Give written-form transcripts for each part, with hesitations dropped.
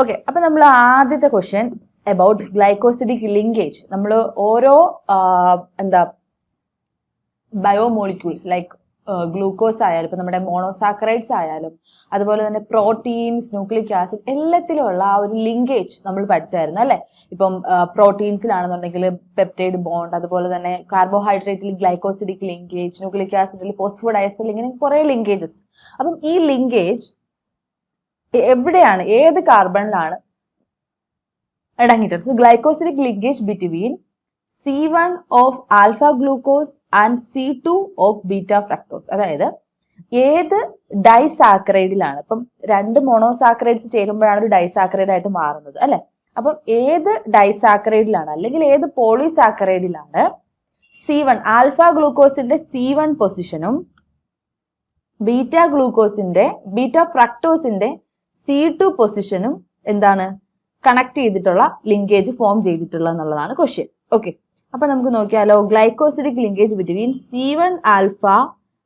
Okay, അപ്പൊ നമ്മൾ ആദ്യത്തെ ക്വസ്റ്റ്യൻ അബൌട്ട് ഗ്ലൈക്കോസിഡിക് ലിങ്കേജ്. നമ്മൾ ഓരോ എന്താ ബയോമോളിക്യൂൾസ് ലൈക്ക് ഗ്ലൂക്കോസ് ആയാലും ഇപ്പൊ നമ്മുടെ മോണോസാക്കറൈഡ്സ് ആയാലും അതുപോലെ തന്നെ പ്രോട്ടീൻസ്, ന്യൂക്ലിക് ആസിഡ് എല്ലാത്തിലുമുള്ള ആ ഒരു ലിങ്കേജ് നമ്മൾ പഠിച്ചായിരുന്നു അല്ലെ. ഇപ്പം പ്രോട്ടീൻസിലാണെന്നുണ്ടെങ്കിൽ പെപ്റ്റൈഡ് ബോണ്ട്, അതുപോലെ തന്നെ കാർബോഹൈഡ്രേറ്റിൽ ഗ്ലൈക്കോസിഡിക് ലിങ്കേജ്, ന്യൂക്ലിക് ആസിഡിൽ ഫോസ്ഫോഡയസ്റ്റർ, ഇങ്ങനെ കുറെ ലിങ്കേജസ്. അപ്പം ഈ ലിങ്കേജ് എവിടെയാണ്, ഏത് കാർബണിലാണ് അടങ്ങിയിട്ടുള്ളത്? Glycosidic linkage between C1 of alpha glucose and C2 of beta fructose. അതായത് ഏത് ഡൈസാക്കറൈഡിലാണ്, ഇപ്പം രണ്ട് മോണോസാക്കറൈഡ്സ് ചേരുമ്പോഴാണ് ഒരു ഡൈസാക്കറൈഡ് ആയിട്ട് മാറുന്നത് അല്ലെ. അപ്പം ഏത് ഡൈസാക്കറൈഡിലാണ് അല്ലെങ്കിൽ ഏത് പോളിസാക്കറൈഡിലാണ് C1 alpha ഗ്ലൂക്കോസിന്റെ C1 പൊസിഷനും beta ഫ്രക്ടോസിന്റെ C2 പൊസിഷനും എന്താണ് കണക്ട് ചെയ്തിട്ടുള്ള ലിങ്കേജ് ഫോം ചെയ്തിട്ടുള്ള എന്നുള്ളതാണ് ക്വസ്റ്റ്യൻ. ഓക്കെ, അപ്പൊ നമുക്ക് നോക്കിയാലോ. Glycosidic linkage between C1 alpha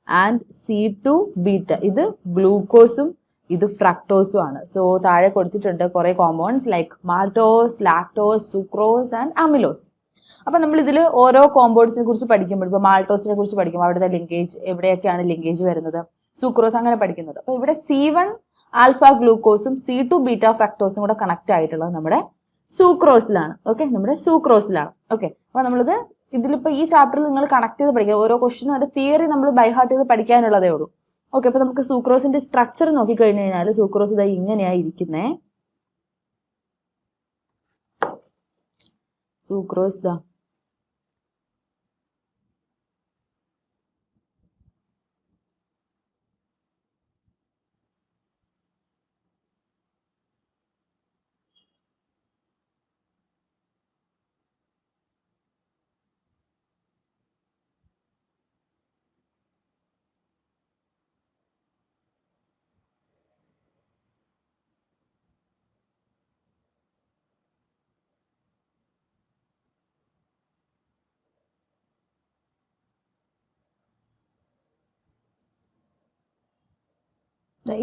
and C2 beta. ഇത് ഗ്ലൂക്കോസും ഇത് ഫ്രക്ടോസും ആണ്. സോ താഴെ കൊടുത്തിട്ടുണ്ട് കുറെ compounds like maltose, lactose, sucrose and amylose. അപ്പൊ നമ്മൾ ഇതിൽ ഓരോ കോമ്പൗണ്ട്സിനെ കുറിച്ച് പഠിക്കുമ്പോൾ, ഇപ്പൊ മാൾട്ടോസിനെ കുറിച്ച് പഠിക്കുമ്പോൾ അവിടുത്തെ ലിങ്കേജ് എവിടെയൊക്കെയാണ് ലിങ്കേജ് വരുന്നത്, സുക്രോസ് അങ്ങനെ പഠിക്കുന്നത്. അപ്പൊ ഇവിടെ C1 ആൽഫ ഗ്ലൂക്കോസും C2 ബീറ്റ ഫ്രക്ടോസും കൂടെ കണക്ട് ആയിട്ടുള്ളത് നമ്മുടെ സൂക്രോസിലാണ്. ഓക്കെ, നമ്മുടെ സൂക്രോസിലാണ്. ഓക്കെ, അപ്പൊ നമ്മളിത് ഇതിലിപ്പോ ഈ ചാപ്റ്ററിൽ നിങ്ങൾ കണക്ട് ചെയ്ത് പഠിക്കുക. ഓരോ ക്വസ്റ്റിനും അതിന്റെ തിയറി നമ്മൾ ബൈഹാർട്ട് ചെയ്ത് പഠിക്കാനുള്ളതേ ഉള്ളൂ. ഓക്കെ, അപ്പൊ നമുക്ക് സൂക്രോസിന്റെ സ്ട്രക്ചർ നോക്കിക്കഴിഞ്ഞു കഴിഞ്ഞാൽ സൂക്രോസ് ഇതായി ഇങ്ങനെയായി ഇരിക്കുന്നേ. സൂക്രോസ് ദാ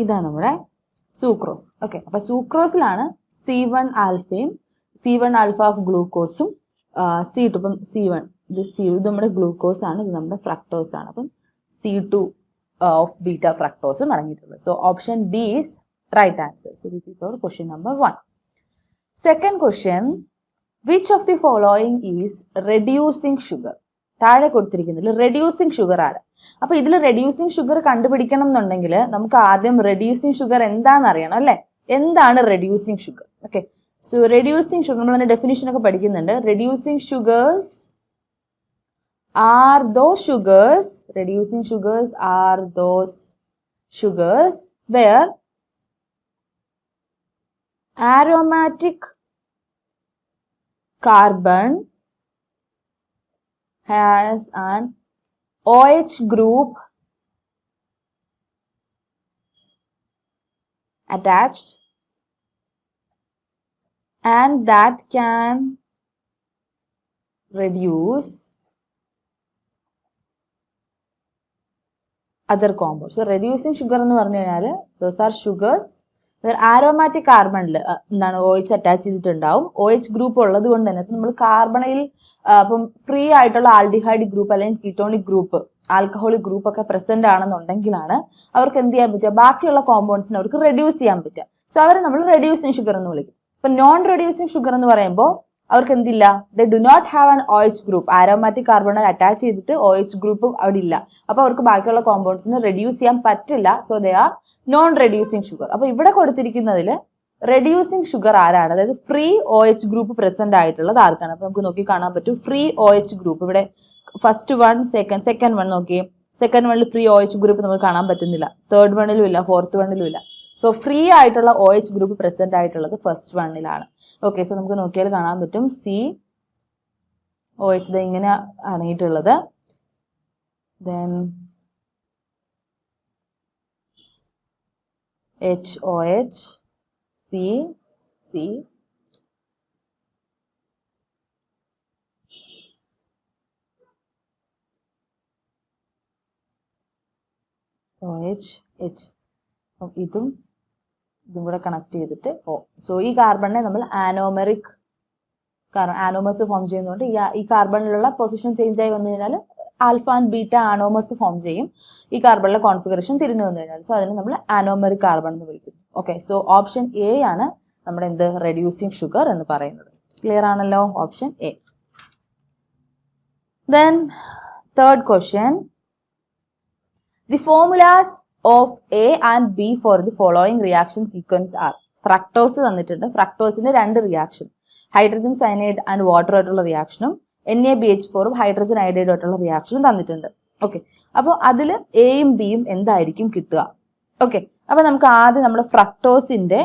ഇതാണ് നമ്മുടെ സൂക്രോസ്. ഓക്കെ, അപ്പൊ സൂക്രോസിലാണ് C1 ആൽഫയും C1 alpha of ഗ്ലൂക്കോസും C2, ഇപ്പം C1 ഇത് നമ്മുടെ ഗ്ലൂക്കോസ് ആണ്, ഇത് നമ്മുടെ ഫ്രക്ടോസ് ആണ്. അപ്പം C2 ഓഫ് ബീറ്റ ഫ്രക്ടോസും അടങ്ങിയിട്ടുള്ളത്. So option B is right answer. So this is our question number 1. Second question, which of the following is reducing sugar? താഴെ കൊടുത്തിരിക്കുന്നതിൽ റെഡ്യൂസിങ് ഷുഗർ ആര്? അപ്പൊ ഇതിൽ റെഡ്യൂസിങ് ഷുഗർ കണ്ടുപിടിക്കണം എന്നുണ്ടെങ്കിൽ നമുക്ക് ആദ്യം റെഡ്യൂസിങ് ഷുഗർ എന്താണെന്ന് അറിയണം അല്ലെ. എന്താണ് reducing sugar? Okay, so reducing sugar നമ്മൾ ഡെഫിനിഷൻ ഒക്കെ പഠിക്കുന്നുണ്ട്. Reducing sugars are those sugars, reducing sugars are those sugars where aromatic carbon has an OH group attached and that can reduce other compounds. So reducing sugar എന്ന് പറഞ്ഞു കഴിഞ്ഞാൽ those are sugars aromatic കാർബണിൽ എന്താണ് OH attach ചെയ്തിട്ടുണ്ടാവും. OH group ഉള്ളത് കൊണ്ട് തന്നെ നമ്മൾ കാർബണയിൽ ഇപ്പം ഫ്രീ ആയിട്ടുള്ള ആൽഡിഹൈഡ് ഗ്രൂപ്പ് അല്ലെങ്കിൽ കീറ്റോണിക് ഗ്രൂപ്പ്, ആൽക്കഹോളിക് ഗ്രൂപ്പ് ഒക്കെ പ്രസന്റ് ആണെന്നുണ്ടെങ്കിലാണ് അവർക്ക് എന്ത് ചെയ്യാൻ പറ്റുക, ബാക്കിയുള്ള കോമ്പൗണ്ട്സിനെ അവർക്ക് റെഡ്യൂസ് ചെയ്യാൻ പറ്റുക. സോ അവരെ നമ്മൾ റെഡ്യൂസിങ് ഷുഗർ എന്ന് വിളിക്കും. ഇപ്പൊ നോൺ റെഡ്യൂസിങ് ഷുഗർ എന്ന് പറയുമ്പോൾ അവർക്ക് എന്തില്ല, they do not have an OH group. Aromatic carbon attach ചെയ്തിട്ട് OH ഗ്രൂപ്പ് അവിടെ ഇല്ല. അപ്പൊ അവർക്ക് ബാക്കിയുള്ള കോമ്പൗണ്ട്സിനെ റെഡ്യൂസ് ചെയ്യാൻ പറ്റില്ല. So they are non reducing sugar. അപ്പൊ ഇവിടെ കൊടുത്തിരിക്കുന്നതിൽ റെഡ്യൂസിങ് ഷുഗർ ആരാണ്, അതായത് ഫ്രീ OH ഗ്രൂപ്പ് പ്രസന്റ് ആയിട്ടുള്ളത് ആർക്കാണ്? അപ്പൊ നമുക്ക് നോക്കി കാണാൻ പറ്റും ഫ്രീ OH ഗ്രൂപ്പ്. ഇവിടെ ഫസ്റ്റ് വൺ, സെക്കൻഡ് വൺ നോക്കിയേ. സെക്കൻഡ് വണ്ണിൽ ഫ്രീ OH ഗ്രൂപ്പ് നമുക്ക് കാണാൻ പറ്റുന്നില്ല, തേർഡ് വണ്ണിലും ഇല്ല, ഫോർത്ത് വണ്ണിലും ഇല്ല. സോ ഫ്രീ ആയിട്ടുള്ള OH ഗ്രൂപ്പ് പ്രസന്റ് ആയിട്ടുള്ളത് ഫസ്റ്റ് വണ്ണിലാണ്. ഓക്കെ, സോ നമുക്ക് നോക്കിയാൽ കാണാൻ പറ്റും COH ഇങ്ങനെ അടങ്ങിയിട്ടുള്ളത്. Then HOH, C, OH, H. ഇതും ഇതും കൂടെ കണക്ട് ചെയ്തിട്ട് O. സോ ഈ കാർബണിനെ നമ്മൾ ആനോമെറിക് ആനോമസ് ഫോം ചെയ്യുന്നതുകൊണ്ട് ഈ കാർബണിലുള്ള പൊസിഷൻ ചേഞ്ച് ആയി വന്നു കഴിഞ്ഞാൽ ആൽഫ ആൻഡ് ബീറ്റ ആനോമസ് ഫോം ചെയ്യും. ഈ കാർബണിലെ കോൺഫിഗറേഷൻ തിരിഞ്ഞു വന്നു കഴിഞ്ഞാൽ. സോ അതിനെ നമ്മൾ ആനോമെറിക് കാർബൺ എന്ന് വിളിക്കുന്നു. ഓക്കെ, സോ ഓപ്ഷൻ എ ആണ് നമ്മുടെ എന്ത് റെഡ്യൂസിങ് ഷുഗർ എന്ന് പറയുന്നത്. ക്ലിയർ ആണല്ലോ, option A. Then third question, the formulas of A and B for the following reaction sequence are. Fructose തന്നിട്ടുണ്ട്. ഫ്രക്ടോസിന്റെ രണ്ട് reaction, hydrogen cyanide and water ആയിട്ടുള്ള റിയാക്ഷനും NaBH4 ഹൈഡ്രജൻ അയഡൈഡ് ആയിട്ടുള്ള റിയാക്ഷനും തന്നിട്ടുണ്ട്. ഓക്കെ, അപ്പോൾ അതിൽ എയും ബിയും എന്തായിരിക്കും കിട്ടുക? ഓക്കെ, അപ്പൊ നമുക്ക് ആദ്യം നമ്മുടെ ഫ്രക്ടോസിന്റെ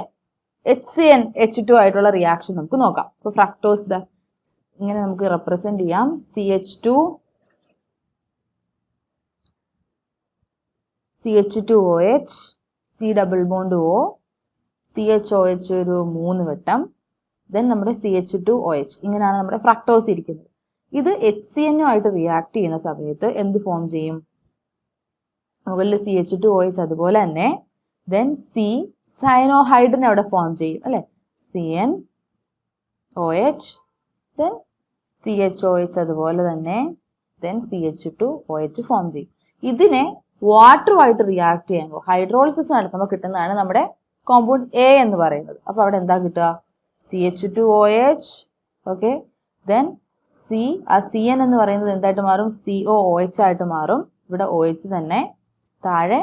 HCnH2 ആയിട്ടുള്ള റിയാക്ഷൻ നമുക്ക് നോക്കാം. അപ്പൊ ഫ്രക്ടോസ് ഇങ്ങനെ നമുക്ക് റെപ്രസെന്റ് ചെയ്യാം. CH2OH, C double bond O, CHOH ഒരു 3 വട്ടം, ദെൻ നമ്മുടെ CH2OH. ഇങ്ങനെയാണ് നമ്മുടെ ഫ്രക്ടോസ് ഇരിക്കുന്നത്. ഇത് HCnO ആയിട്ട് റിയാക്ട് ചെയ്യുന്ന സമയത്ത് എന്ത് ഫോം ചെയ്യും? മുകളിൽ CH2OH അതുപോലെ തന്നെ ദെൻ C സൈനോഹൈഡ്രനെ അവിടെ ഫോം ചെയ്യും അല്ലെ, CnOH, ദെൻ CHOH അതുപോലെ തന്നെ ദെൻ CH2OH ഫോം ചെയ്യും. ഇതിനെ വാട്ടറുമായിട്ട് റിയാക്ട് ചെയ്യുമ്പോൾ ഹൈഡ്രോളിസിസ് നടത്തുമ്പോൾ കിട്ടുന്നതാണ് നമ്മുടെ കോമ്പൗണ്ട് A എന്ന് പറയുന്നത്. അപ്പൊ അവിടെ എന്താ കിട്ടുക? CH2OH. ഓക്കെ, ദെൻ ആ CN എന്ന് പറയുന്നത് എന്തായിട്ട് മാറും? COOH ആയിട്ട് മാറും. ഇവിടെ OH തന്നെ, താഴെ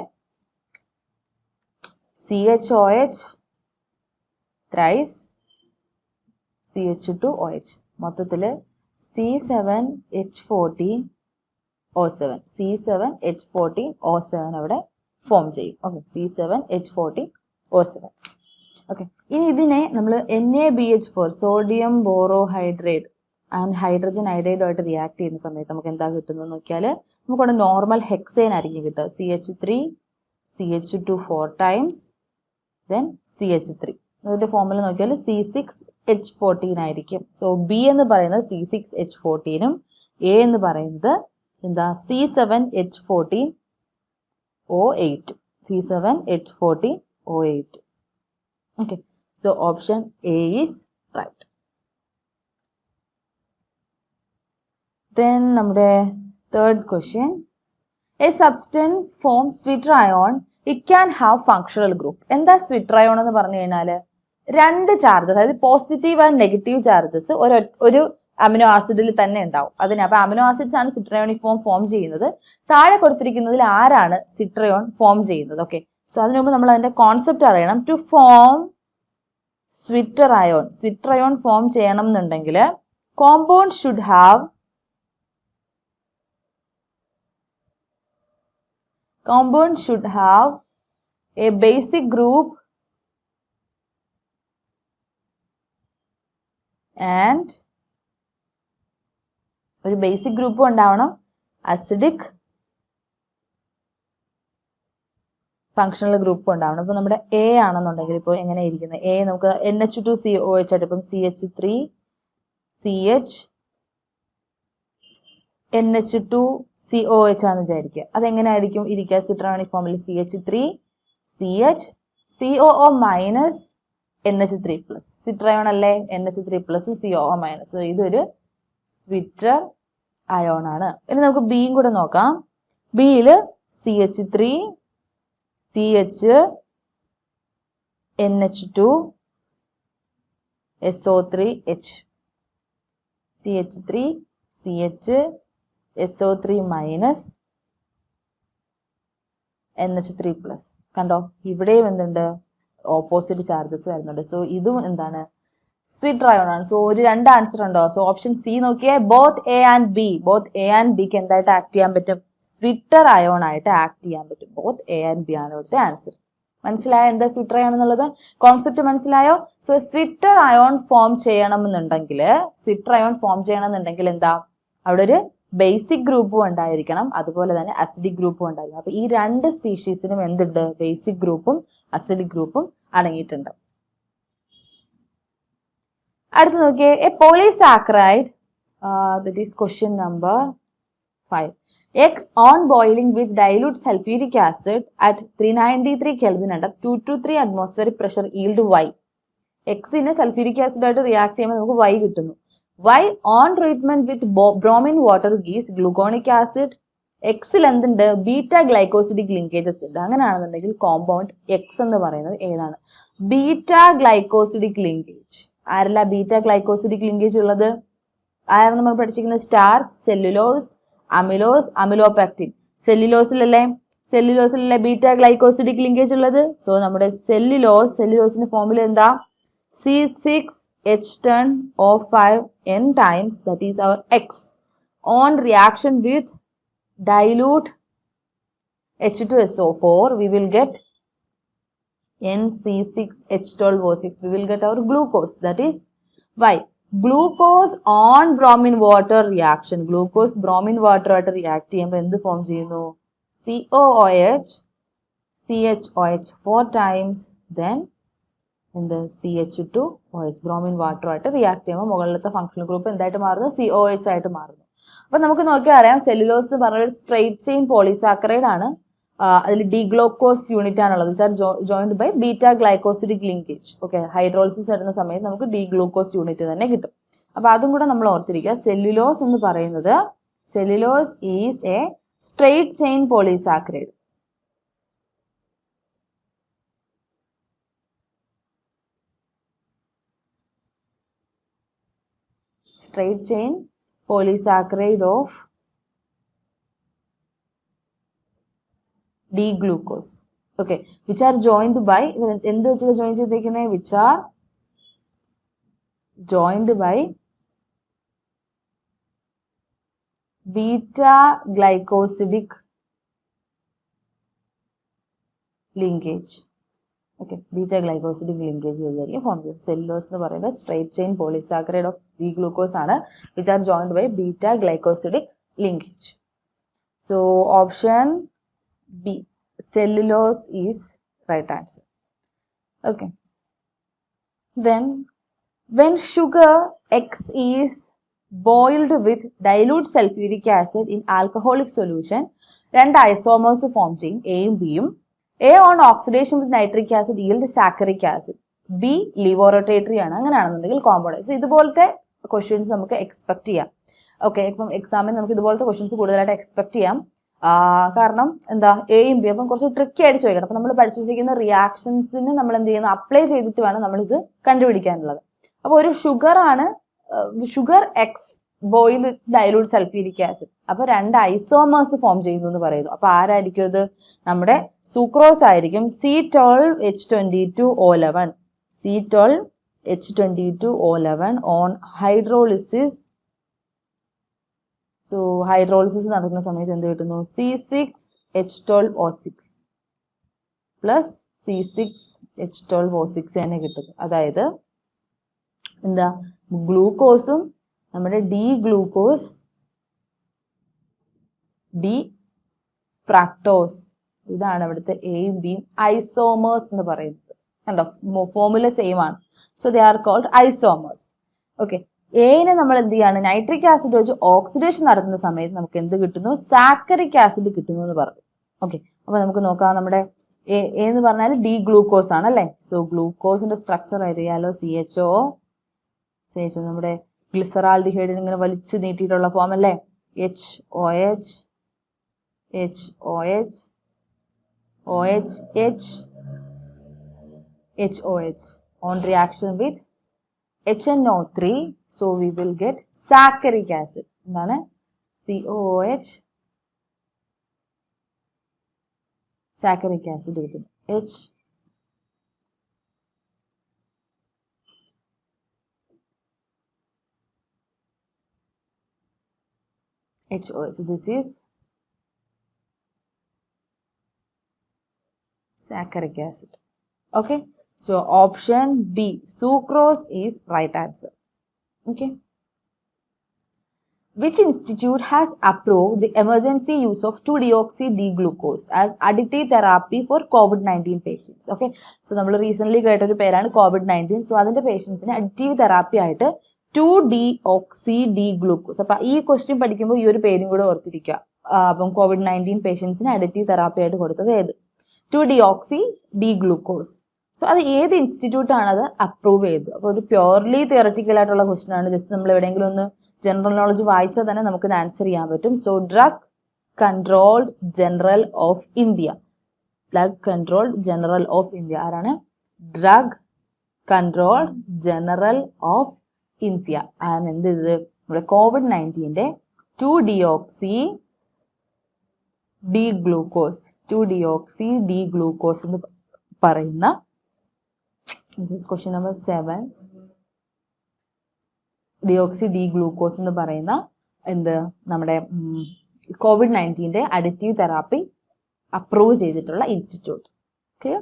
CHOH ത്രൈസ് CH2OH, മൊത്തത്തില് C7H14O7 C7H14O7 അവിടെ ഫോം ചെയ്യും. Okay, C7H14O7. ഓക്കെ, ഇനി ഇതിനെ നമ്മൾ NaBH4 sodium borohydride and hydrogen അയഡൈഡുമായിട്ട് റിയാക്ട് ചെയ്യുന്ന സമയത്ത് നമുക്ക് എന്താ കിട്ടുന്നത് നോക്കിയാൽ നമുക്കവിടെ നോർമൽ ഹെക്സേൻ ആയിരിക്കും കിട്ടുക. CH3 CH2 4 times then CH3. അതിന്റെ ഫോർമുല നോക്കിയാൽ C6H14 ആയിരിക്കും. സോ ബി എന്ന് പറയുന്നത് C6H14ഉം എ എന്ന് പറയുന്നത് എന്താ C7H14O8 C7H14O8. Okay, so option A is right. Then നമ്മുടെ third question, a substance form സ്വിറ്റർ ion, it can have functional group. എന്താ സ്വിറ്റർ അയോൺ എന്ന് പറഞ്ഞു കഴിഞ്ഞാല് രണ്ട് ചാർജ്, അതായത് പോസിറ്റീവ് ആൻഡ് നെഗറ്റീവ് ചാർജസ് ഒരു അമിനോ ആസിഡിൽ തന്നെ ഉണ്ടാവും. അപ്പൊ അമിനോ ആസിഡ്സ് ആണ് സിട്രയോണിക് ഫോം ചെയ്യുന്നത്. താഴെ കൊടുത്തിരിക്കുന്നതിൽ ആരാണ് സിട്രയോൺ ഫോം ചെയ്യുന്നത്? ഓക്കെ, സോ അതിനു മുമ്പ് നമ്മൾ അതിന്റെ കോൺസെപ്റ്റ് അറിയണം. ടു ഫോം സ്വിറ്റർ അയോൺ ഫോം ചെയ്യണം എന്നുണ്ടെങ്കിൽ compound should have a basic group and ഒരു ബേസിക് ഗ്രൂപ്പും ഉണ്ടാവണം, അസിഡിക് ഫങ്ഷണൽ ഗ്രൂപ്പും ഉണ്ടാവണം. ഇപ്പൊ നമ്മുടെ എ ആണെന്നുണ്ടെങ്കിൽ ഇപ്പോൾ എങ്ങനെ ഇരിക്കുന്നത്? എ നമുക്ക് NH2COH ആയിട്ട് ഇപ്പം CH3CH NH2COH ആണെന്ന് വിചാരിക്കുക. അതെങ്ങനെയായിരിക്കും ഇരിക്കുക സിട്രോണിക് ഫോമിൽ? CH3CH COO minus NH3+. സിട്രയോൺ അല്ലേ, NH3+ COO മൈനസ്. ഇതൊരു സ്വിറ്റർ അയോൺ ആണ്. ഇനി നമുക്ക് ബിയും കൂടെ നോക്കാം. ബിയില് CH3 CH NH2 SO3H CH3 CH SO3 minus NH3+. കണ്ടോ, ഇവിടെയും എന്തുണ്ട്? ഓപ്പോസിറ്റ് ചാർജസ് വരുന്നുണ്ട്. സോ ഇതും എന്താണ്? സ്വിറ്റർ അയോൺ ആണ്. സോ ഒരു രണ്ട് ആൻസർ ഉണ്ടോ? സോ ഓപ്ഷൻ സി നോക്കിയേ, ബോത്ത് എ ആൻഡ് ബിക്ക് എന്തായിട്ട് ആക്ട് ചെയ്യാൻ പറ്റും? സ്വിറ്റർ അയോൺ ആയിട്ട് ആക്ട് ചെയ്യാൻ പറ്റും. ബോത്ത് എ ആൻഡ് ബി ആണ് ഇവിടുത്തെ ആൻസർ. മനസ്സിലായോ എന്താ സ്വിറ്റർ അയോൺ എന്നുള്ളത്? കോൺസെപ്റ്റ് മനസ്സിലായോ? സോ സ്വിറ്റർ അയോൺ ഫോം ചെയ്യണമെന്നുണ്ടെങ്കിൽ എന്താ? അവിടെ ഒരു ബേസിക് ഗ്രൂപ്പും ഉണ്ടായിരിക്കണം, അതുപോലെ തന്നെ അസിഡിക് ഗ്രൂപ്പും ഉണ്ടായിരിക്കണം. അപ്പൊ ഈ രണ്ട് സ്പീഷീസിനും എന്തുണ്ട്? ബേസിക് ഗ്രൂപ്പും അസിഡിക് ഗ്രൂപ്പും അടങ്ങിയിട്ടുണ്ട്. അടുത്ത് നോക്കിയേ, A polysaccharide, that is question number 5. X on boiling with dilute sulfuric acid at 393 Kelvin under 2 to 3 atmospheric pressure yield Y. X-നെ സൾഫ്യൂരിക് ആസിഡ് ആയിട്ട് റിയാക്ട് ചെയ്യുമ്പോൾ നമുക്ക് Y കിട്ടുന്നു. Y on treatment with bromine water gives gluconic acid. Xൽ എന്തുണ്ട്? Beta glycosidic linkages ഉണ്ട്. അങ്ങനെയാണെന്നുണ്ടെങ്കിൽ compound X എന്ന് പറയുന്നത് ഏതാണ്? Beta glycosidic linkage. ആരല്ല ബീറ്റ ഗ്ലൈക്കോസിഡിക് ലിങ്കേജ് ഉള്ളത്? ആരാണ് നമ്മൾ പഠിച്ചിരിക്കുന്നത്? Starch, cellulose, amylose, amylopectin. സെല്ലുലോസിലല്ലേ ബീറ്റ ഗ്ലൈക്കോസിഡിക് ലിങ്കേജ് ഉള്ളത്? സോ നമ്മുടെ സെല്ലുലോസിന്റെ ഫോർമുല എന്താ? C6H10O5N times, that is our X. On reaction with dilute H2SO4, we will get NC6H12O6. We will get our glucose, that is Y. Glucose on bromine water reaction. Glucose bromine water ആയിട്ട് react ചെയ്യുമ്പോൾ എന്ത് form ചെയ്യുന്നു? COOH, CHOH 4 times, then എന്ത് CH2OH. Bromine water ആയിട്ട് react ചെയ്യുമ്പോൾ മുകളിലത്തെ functional group എന്തായിട്ട് മാറുന്നു? COH ആയിട്ട് മാറുന്നു. അപ്പൊ നമുക്ക് നോക്കിയാൽ അറിയാം സെല്ലുലോസ് എന്ന് പറഞ്ഞ ഒരു സ്ട്രെയിറ്റ് ചെയിൻ പോളിസാക്കറൈഡ് ആണ്. അതിൽ ഡിഗ്ലൂക്കോസ് യൂണിറ്റ് ആണുള്ളത്. Which are joined by beta glycosidic linkage. Okay, hydrolysis എടുക്കുന്ന സമയത്ത് നമുക്ക് ഡിഗ്ലൂക്കോസ് യൂണിറ്റ് തന്നെ കിട്ടും. അപ്പൊ അതും കൂടെ നമ്മൾ ഓർത്തിരിക്കുക. സെല്ലുലോസ് എന്ന് പറയുന്നത് cellulose is A straight chain polysaccharide. straight chain polysaccharide of D-glucose. Okay, which are joined by എന്ത് വെച്ച് ജോയിൻ ചെയ്തേക്കുന്നത്? which are joined by beta glycosidic linkage. Okay, beta glycosidic linkage വഴിയായിരിക്കും ഫോം ചെയ്യുന്നത്. സെല്ലുലോസ് എന്ന് പറയുന്നത് straight chain polysaccharide of D glucose ആണ്, which are joined by beta glycosidic linkage. So option B, cellulose is right answer. Okay, then when sugar X is boiled with dilute sulfuric acid in alcoholic solution, രണ്ട് isomers form ചെയ്യും, എയും ബിയും. A on oxidation with nitric acid yield saccharic acid. B levorotatory ആണ്. അങ്ങനെയാണെന്നുണ്ടെങ്കിൽ compound. So ഇതുപോലത്തെ questions നമുക്ക് expect ചെയ്യാം. Okay, ഇപ്പം എക്സാമിന് നമുക്ക് ഇതുപോലത്തെ ക്വസ്റ്റ്യൻസ് കൂടുതലായിട്ട് എക്സ്പെക്ട് ചെയ്യാം. കാരണം എന്താ, എയും ബി അപ്പം കുറച്ച് ട്രിക്കി ആയിട്ട് ചോദിക്കണം. അപ്പൊ നമ്മൾ പഠിച്ചു വെച്ചിരിക്കുന്ന റിയാക്ഷൻസിന് നമ്മൾ എന്ത് ചെയ്യുന്നു? അപ്ലൈ ചെയ്തിട്ട് വേണം നമ്മൾ ഇത് കണ്ടുപിടിക്കാനുള്ളത്. അപ്പൊ ഒരു ഷുഗർ ആണ്, sugar X boil dilute sulphuric acid. അപ്പൊ രണ്ട് ഐസോമേഴ്സ് ഫോം ചെയ്യുന്നു എന്ന് പറയുന്നു. അപ്പൊ ആരായിരിക്കും ഇത്? നമ്മുടെ സൂക്രോസ് ആയിരിക്കും. C12H22O11. C12H22O11 on hydrolysis. So hydrolysis നടക്കുന്ന സമയത്ത് എന്ത് കിട്ടുന്നു? C6H12O6 പ്ലസ് C6H12O6 തന്നെ കിട്ടുന്നു. അതായത് എന്താ, ഗ്ലൂക്കോസും നമ്മുടെ ഡി ഗ്ലൂക്കോസ്, ഡി ഫ്രാക്ടോസ്, ഇതാണ് ഇവിടുത്തെ എയും ബിയും ഐസോമേഴ്സ് എന്ന് പറയുന്നത്. കണ്ടോ, ഫോർമുല സെയിം ആണ്. So they are called isomers. Okay, എനെ നമ്മൾ എന്ത് ചെയ്യാണ്? നൈട്രിക് ആസിഡ് വെച്ച് ഓക്സിഡേഷൻ നടത്തുന്ന സമയത്ത് നമുക്ക് എന്ത് കിട്ടുന്നു? സാക്കറിക് ആസിഡ് കിട്ടുന്നു എന്ന് പറഞ്ഞു. ഓക്കെ, അപ്പൊ നമുക്ക് നോക്കാം. നമ്മുടെ എ എന്ന് പറഞ്ഞാൽ ഡി ഗ്ലൂക്കോസ് ആണ് അല്ലെ. സോ ഗ്ലൂക്കോസിന്റെ സ്ട്രക്ചർ അറിയാലോ, CHO നമ്മുടെ ഗ്ലിസറാൾഡിഹൈഡിന് ഇങ്ങനെ വലിച്ചു നീട്ടിയിട്ടുള്ള ഫോം അല്ലേ, HOH HOH OH H HOH on reaction with HNO3, so we will get saccaric acid. എന്താണ്? COOH saccaric acid കിട്ടും. HOH. So this is saccaric acid. Okay, so option B, sucrose, is right answer. Okay, which institute has approved the emergency use of 2-deoxy-D-glucose as additive therapy for COVID-19 patients? Okay, so നമ്മൾ recent കേട്ടൊരു പേരാണ് COVID-19. So അതിന്റെ പേഷ്യൻസിന് additive therapy ആയിട്ട് 2-deoxy-D-glucose. അപ്പൊ ഈ question പഠിക്കുമ്പോൾ ഈ ഒരു പേരും കൂടെ ഓർത്തിരിക്കുക. അപ്പം COVID-19 പേഷ്യൻസിന് അഡിറ്റീവ് തെറാപ്പി ആയിട്ട് കൊടുത്തത് ഏത്? 2-deoxy-D-glucose. സോ അത് ഏത് ഇൻസ്റ്റിറ്റ്യൂട്ട് ആണ് അത് അപ്രൂവ് ചെയ്തത്? അപ്പോൾ ഒരു പ്യോർലി തിയററ്റിക്കൽ ആയിട്ടുള്ള ക്വസ്റ്റ്യൻ ആണ്. ജസ്റ്റ് നമ്മൾ എവിടെയെങ്കിലും ഒന്ന് ജനറൽ നോളജ് വായിച്ചാൽ തന്നെ നമുക്ക് ആൻസർ ചെയ്യാൻ പറ്റും. So drug controlled general of India. Drug controlled general of India ആരാണ്? Drug controlled general of India ആണ് എന്ത് ചെയ്തത്? നമ്മുടെ COVID-19 2-deoxy-D-glucose എന്ന് പറയുന്ന ക്വസ്റ്റ്യൻ നമ്പർ 7. deoxy-D-glucose എന്ന് പറയുന്ന എന്ത് നമ്മുടെ COVID-19 അഡിറ്റീവ് തെറാപ്പി അപ്രൂവ് ചെയ്തിട്ടുള്ള institute. Clear?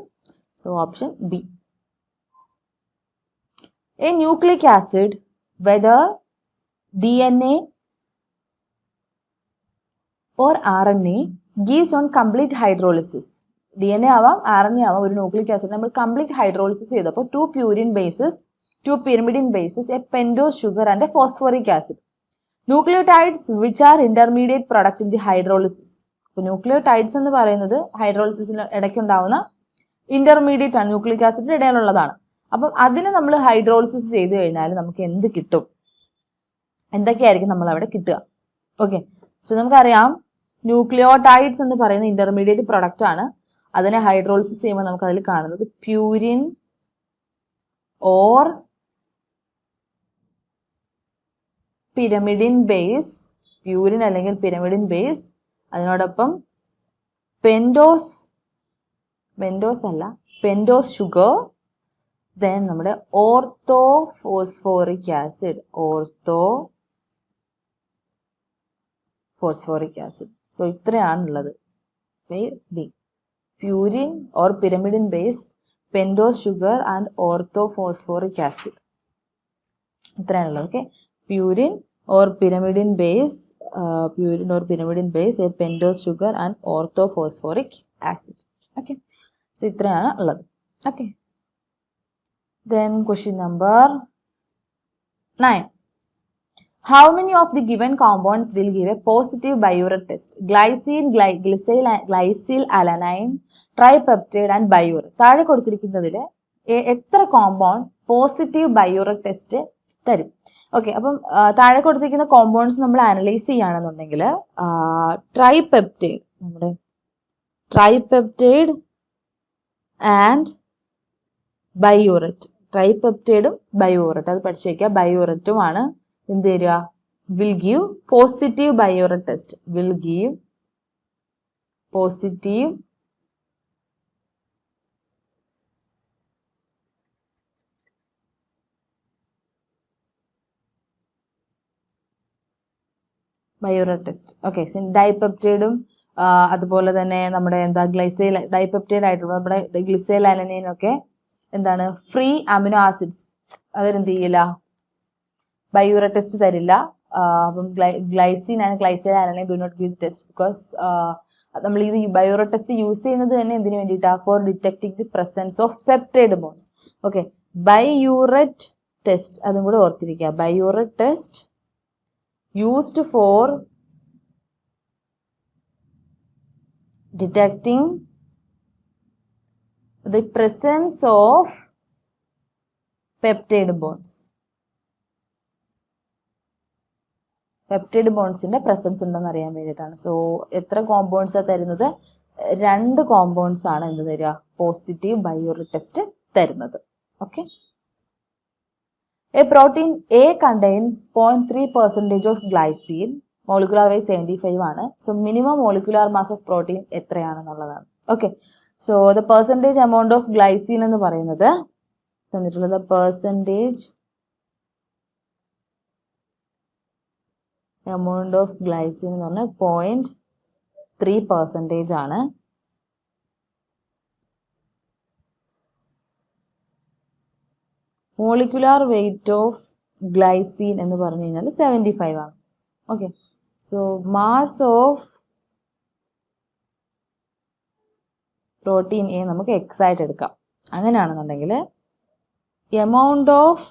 So option B. A nucleic acid, whether DNA or RNA, gives on complete hydrolysis. DNA ആവാം RNA ആവാം, ഒരു ന്യൂക്ലിക് ആസിഡ് നമ്മൾ കംപ്ലീറ്റ് ഹൈഡ്രോളിസിസ് ചെയ്തപ്പോൾ 2 purine bases, 2 pyrimidine bases, a pentose sugar and a phosphoric acid. Nucleotides which are intermediate product in the hydrolysis. അപ്പോൾ nucleotides എന്ന് പറയുന്നത് ഹൈഡ്രോളിസിന് ഇടയ്ക്കുണ്ടാവുന്ന intermediate ആണ്, nucleic ആസിഡിന്റെ ഇടയിലുള്ളതാണ്. അപ്പം അതിന് നമ്മൾ ഹൈഡ്രോളിസിസ് ചെയ്ത് കഴിഞ്ഞാൽ നമുക്ക് എന്ത് കിട്ടും? എന്തൊക്കെയായിരിക്കും നമ്മൾ അവിടെ കിട്ടുക? ഓക്കെ, സോ നമുക്കറിയാം ന്യൂക്ലിയോടൈഡ്സ് എന്ന് പറയുന്ന ഇന്റർമീഡിയറ്റ് പ്രൊഡക്റ്റ് ആണ്. അതിനെ ഹൈഡ്രോളിസിസ് ചെയ്യുമ്പോൾ നമുക്ക് അതിൽ കാണുന്നത് purine or pyrimidine base, purine അല്ലെങ്കിൽ പിരമിഡിൻ ബേസ്, അതിനോടൊപ്പം പെൻഡോസ് ഷുഗർ, ദെൻ നമ്മുടെ ഓർത്തോഫോസ്ഫോറിക് ആസിഡ്. സോ ഇത്രയാണുള്ളത്. B, purine or pyrimidine base, pentose sugar and orthophosphoric acid. ഇത്രയാണുള്ളത്. Okay, purine or pyrimidine base, a pentose sugar and orthophosphoric acid. Okay, so ഇത്രയാണ് ഉള്ളത്. Okay, then question number 9. How many of the given compounds will give a positive biuret test? Glycine, glycyl alanine, tripeptide and biuret. താഴെ കൊടുത്തിരിക്കുന്നതിൽ എത്ര compound positive biuret test തരും? Okay, അപ്പം താഴെ കൊടുത്തിരിക്കുന്ന compounds നമ്മൾ analyse ചെയ്യുകയാണെന്നുണ്ടെങ്കിൽ ട്രൈപെപ്റ്റൈഡ് ആൻഡ് ബയോററ്റ്, ട്രൈപെപ്റ്റൈഡും ബയോററ്റ് അത് പഠിച്ചു വയ്ക്കുക. ബയോററ്റുമാണ് എന്ത് തരിക? Will give positive biuret test. Biuret test. Okay, ഡൈപെപ്റ്റൈഡും അതുപോലെ തന്നെ നമ്മുടെ ഡൈപെപ്റ്റൈഡ് ആയിട്ടുള്ള നമ്മുടെ ഗ്ലിസൈൽ അലനൈനൊക്കെ എന്താണ്? Free amino acids. അതിനെന്ത് ചെയ്യില്ല? ബയോററ്റ് ടെസ്റ്റ് തരില്ല. അപ്പം glycine and glycyl alanine do not give test because നമ്മൾ ഇത് ബയോററ്റ് ടെസ്റ്റ് യൂസ് ചെയ്യുന്നത് തന്നെ എന്തിനു വേണ്ടിയിട്ടാ? For detecting the presence of peptide bonds. Okay, biuret test അതും കൂടെ ഓർത്തിരിക്കുക. Biuret test used for detecting the presence of peptide bonds. Peptide ബോൺസിന്റെ presence ഉണ്ടെന്ന് അറിയാൻ വേണ്ടിയിട്ടാണ്. സോ എത്ര കോമ്പൗണ്ട്സ് ആ തരുന്നത്? 2 കോമ്പൗണ്ട്സ് ആണ് എന്ത് തരിക? പോസിറ്റീവ് ബയോററ്റ് ടെസ്റ്റ് തരുന്നത്. Okay, a protein A contains 0.3% of glycine, molecular weight 75 ആണ്. So minimum molecular mass of protein എത്രയാണെന്നുള്ളതാണ്. Okay, so the percentage amount of glycine എന്ന് പറയുന്നത് തന്നിട്ടുള്ളത് പെർസെൻറ്റേജ് എമൗണ്ട് ഓഫ് ഗ്ലൈസിൻ എന്ന് പറഞ്ഞാൽ 0.3% ആണ്. മോളിക്കുലാർ വെയിറ്റ് ഓഫ് ഗ്ലൈസിൻ എന്ന് പറഞ്ഞു കഴിഞ്ഞാൽ 75 ആണ്. Okay, so mass of protein A നമുക്ക് എക്സ് ആയിട്ട് എടുക്കാം. അങ്ങനെയാണെന്നുണ്ടെങ്കിൽ amount of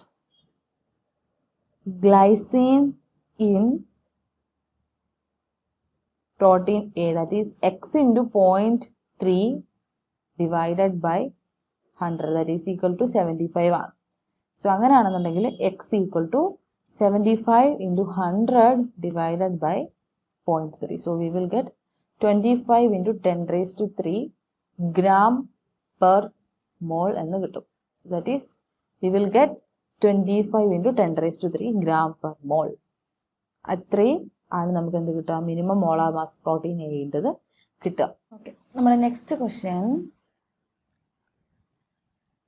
glycine in protein A, that is x into 0.3 divided by 100, that is equal to 75 ആണ്. സോ അങ്ങനെയാണെന്നുണ്ടെങ്കിൽ x equal to 75 into 100 divided by 0.3. So we will get 25 into 10 raised to 3 gram per mole എന്ന് കിട്ടും. So that is we will get 25 into 10 raised to 3 gram per mole. അത്രയും ആണ് നമുക്ക് എന്ത് കിട്ടുക, minimum molar mass protein എയുടേത് കിട്ടുക. Okay, നമ്മുടെ next question,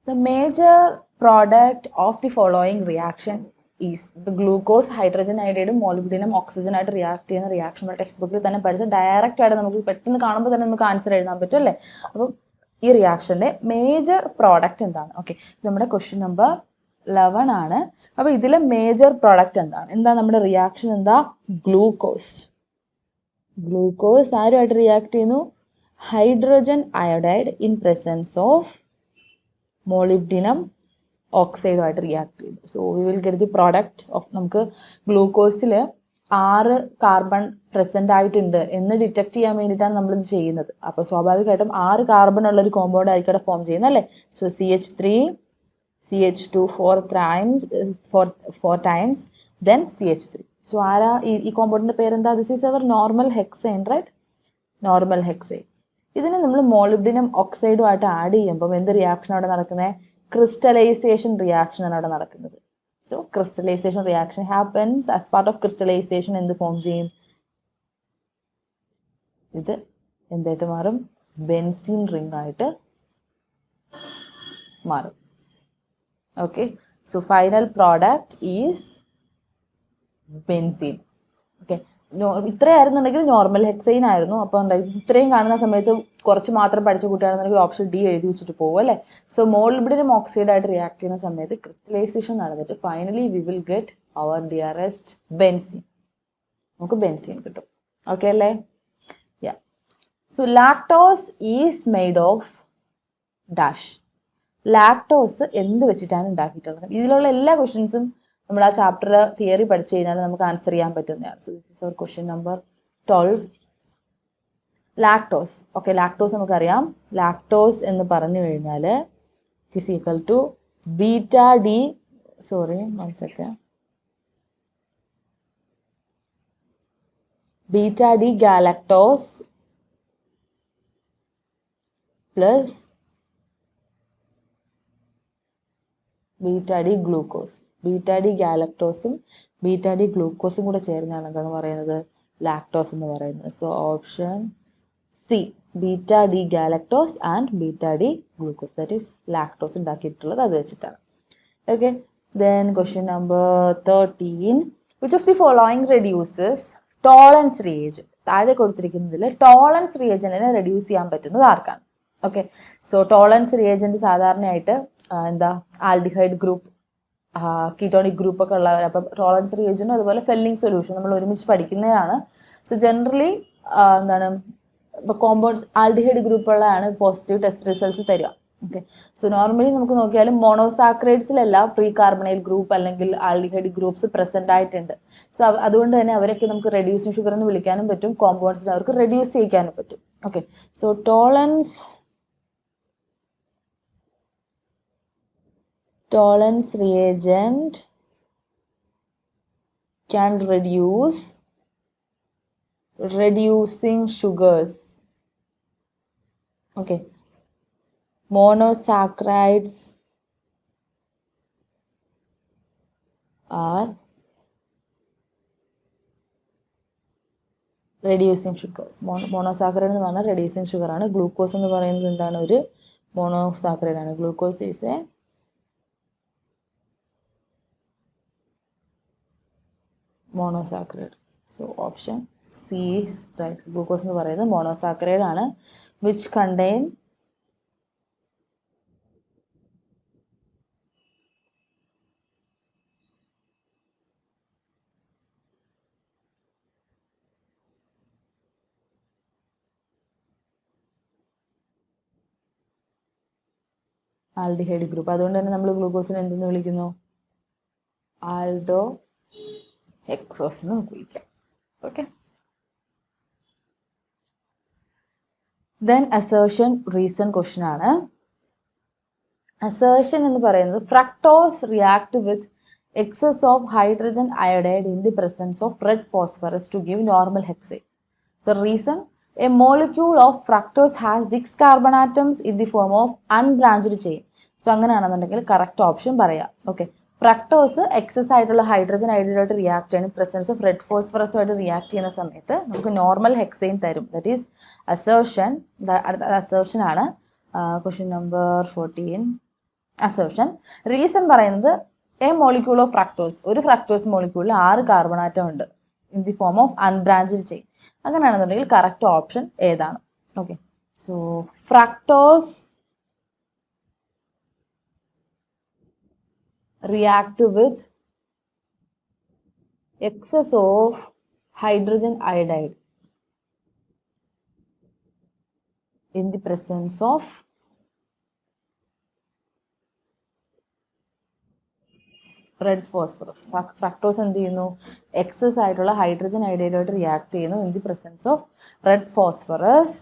the major product of the following reaction is the glucose, hydrogen iodide, molybdenum, oxygen ആയിട്ട് react ചെയ്യുന്ന reaction text ബുക്കിൽ തന്നെ പഠിച്ച ഡയറക്റ്റ് ആയിട്ട് നമുക്ക് പെട്ടെന്ന് കാണുമ്പോൾ തന്നെ നമുക്ക് ആൻസർ എഴുതാൻ പറ്റും അല്ലേ. അപ്പം ഈ റിയാക്ഷന്റെ മേജർ പ്രോഡക്റ്റ് എന്താണ്? ഓക്കെ, നമ്മുടെ ക്വസ്റ്റ്യൻ നമ്പർ 11 ആണ്. അപ്പൊ ഇതിലെ മേജർ പ്രോഡക്റ്റ് എന്താണ്? എന്താ നമ്മുടെ റിയാക്ഷൻ? എന്താ? ഗ്ലൂക്കോസ്. ഗ്ലൂക്കോസ് ആരുമായിട്ട് റിയാക്ട് ചെയ്യുന്നു? Hydrogen iodide in presence of molybdenum ഓക്സൈഡുമായിട്ട് റിയാക്ട് ചെയ്തു. So we will get the product of, നമുക്ക് ഗ്ലൂക്കോസിൽ 6 കാർബൺ പ്രസന്റ് ആയിട്ടുണ്ട് എന്ന് ഡിറ്റക്ട് ചെയ്യാൻ വേണ്ടിയിട്ടാണ് നമ്മളിത് ചെയ്യുന്നത്. അപ്പോൾ സ്വാഭാവികമായിട്ടും 6 കാർബൺ ഉള്ള ഒരു കോമ്പൗണ്ട് ആയിരിക്കും അവിടെ ഫോം ചെയ്യുന്നത് അല്ലേ. So CH3 CH2 4 times then CH3. So ആരാ ഈ കോമ്പൗണ്ടിന്റെ പേരെന്താ? This is our normal hexane, right? Normal hexane. ഇതിനെ നമ്മൾ മോളിബ്ഡിനം ഓക്സൈഡുമായിട്ട് ആഡ് ചെയ്യുമ്പോൾ എന്ത് റിയാക്ഷൻ അവിടെ നടക്കുന്നത്? ക്രിസ്റ്റലൈസേഷൻ റിയാക്ഷൻ ആണ് അവിടെ നടക്കുന്നത്. So crystallization reaction happens. As part of crystallization എന്ത് ഫോം ചെയ്യും? ഇത് എന്തായിട്ട് മാറും? ബെൻസീൻ റിംഗ് ആയിട്ട് മാറും. Okay, so final product is benzene. Okay, ഇത്രയായിരുന്നുണ്ടെങ്കിൽ നോർമൽ ഹെക്സൈൻ ആയിരുന്നു. അപ്പോൾ ഇത്രയും കാണുന്ന സമയത്ത് കുറച്ച് മാത്രം പഠിച്ച കുട്ടിയാണെന്നുണ്ടെങ്കിൽ ഓപ്ഷൻ ഡി എഴുതി വെച്ചിട്ട് പോകും അല്ലേ. സോ മോളിബ്ഡിനം ഓക്സൈഡ് ആയിട്ട് റിയാക്ട് ചെയ്യുന്ന സമയത്ത് ക്രിസ്റ്റലൈസേഷൻ നടന്നിട്ട് finally we will get our dearest benzene. നമുക്ക് ബെൻസീൻ കിട്ടും. ഓക്കെ അല്ലേ? Yeah. So lactose is made of dash. Lactose എന്ത് വെച്ചിട്ടാണ് ഉണ്ടാക്കിയിട്ടുള്ളത്? ഇതിലുള്ള എല്ലാ ക്വസ്റ്റ്യൻസും നമ്മൾ ആ ചാപ്റ്റർ തിയറി പഠിച്ചു കഴിഞ്ഞാൽ നമുക്ക് ആൻസർ ചെയ്യാൻ പറ്റുന്നതാണ്. So this is our question number 12. Lactose. Okay, lactose നമുക്കറിയാം. ലാക്ടോസ് എന്ന് പറഞ്ഞു കഴിഞ്ഞാൽ it is equal to beta D, sorry 1 second, beta D galactose plus beta D glucose. Beta D ഗാലക്ടോസും ബീറ്റ ഡി ഗ്ലൂക്കോസും കൂടെ ചേർന്നാണ് എന്താന്ന് പറയുന്നത്? ലാക്ടോസ് എന്ന് പറയുന്നത്. So option C, beta D galactose and beta D glucose, that is lactose ഉണ്ടാക്കിയിട്ടുള്ളത് അത് വെച്ചിട്ടാണ്. Okay, then question number 13. Which of the following reduces ടോളൻസ് reagent? താഴെ കൊടുത്തിരിക്കുന്നതിൽ ടോളൻസ് റിയേജന്റിനെ റെഡ്യൂസ് ചെയ്യാൻ പറ്റുന്നത് ആർക്കാണ്? ഓക്കെ, സോ ടോളൻസ് റിയേജന്റ് സാധാരണയായിട്ട് എന്താ, ആൽഡിഹൈഡ് ഗ്രൂപ്പ്, കീറ്റോണിക് ഗ്രൂപ്പ് ഒക്കെ ഉള്ളവർ. അപ്പം ടോളൻസ് റിയേജന്റും അതുപോലെ ഫെല്ലിംഗ് സൊല്യൂഷൻ നമ്മൾ ഒരുമിച്ച് പഠിക്കുന്നതാണ്. സോ ജനറലി എന്താണ്, ഇപ്പോൾ കോമ്പൗണ്ട്സ് ആൽഡിഹൈഡ് ഗ്രൂപ്പുള്ളതാണ് പോസിറ്റീവ് ടെസ്റ്റ് റിസൾട്ട്സ് തരിക. ഓക്കെ, സോ നോർമലി നമുക്ക് നോക്കിയാലും മോണോസാക്രൈഡ്സിലെല്ലാം പ്രീ കാർബണൈൽ ഗ്രൂപ്പ് അല്ലെങ്കിൽ ആൽഡിഹൈഡ് ഗ്രൂപ്പ്സ് പ്രസന്റ് ആയിട്ടുണ്ട്. സോ അതുകൊണ്ട് തന്നെ അവരൊക്കെ നമുക്ക് റെഡ്യൂസിങ് ഷുഗർ എന്ന് വിളിക്കാനും പറ്റും, കോമ്പൗണ്ട്സിനെ അവർക്ക് റെഡ്യൂസ് ചെയ്യിക്കാനും പറ്റും. Okay, so Tollens reagent can reduce reducing sugars. Okay, monosaccharides are reducing sugars. Monosaccharide എന്ന് പറഞ്ഞാൽ reducing sugar ആണ്. ഗ്ലൂക്കോസ് എന്ന് പറയുന്നത് എന്താണ്? ഒരു മോണോസാക്രൈഡ് ആണ്. Glucose is A monosaccharide. So option C is right. Glucose എന്ന് പറയുന്നത് monosaccharide ആണ്, which contain ആൽഡിഹൈഡ് ഗ്രൂപ്പ്. അതുകൊണ്ട് തന്നെ നമ്മൾ ഗ്ലൂക്കോസിനെ എന്തെന്ന് വിളിക്കുന്നു? ആൽഡോ ഹെക്സോസ് എന്ന് നമുക്ക് വിളിക്കാം. Okay, then assertion reason question ആണ്. അസേർഷൻ എന്ന് പറയുന്നത് fructose react with excess of hydrogen iodide in the presence of red phosphorus to give normal hexane. So reason, a molecule of fructose has 6 carbon atoms in the form of unbranched chain. So അങ്ങനെയാണെന്നുണ്ടെങ്കിൽ correct option പറയാം. Okay, fructose excess ആയിട്ടുള്ള hydrogen അയോഡൈഡായിട്ട് react ചെയ്യുന്ന presence of red ഫോസ്ഫറസുമായിട്ട് react ചെയ്യുന്ന സമയത്ത് നമുക്ക് normal hexyne തരും. That is assertion. Assertion ആണ് ക്വസ്റ്റ്യൻ നമ്പർ 14. അസേർഷൻ. റീസൺ പറയുന്നത് എ മോളിക്യൂൾ ഓഫ് ഫ്രക്ടോസ്, ഒരു ഫ്രക്ടോസ് മോളിക്യൂളിൽ 6 കാർബൺ ആറ്റം ഉണ്ട് in the form of unbranched chain. അങ്ങനെയാണെന്നുണ്ടെങ്കിൽ കറക്റ്റ് ഓപ്ഷൻ ഏതാണ്? Okay, so fructose react with excess of hydrogen iodide in the presence of red phosphorus. Fructose എന്ത് ചെയ്യുന്നു? Excess ആയിട്ടുള്ള hydrogen അയോഡൈഡായിട്ട് react ചെയ്യുന്നു in the presence of red phosphorus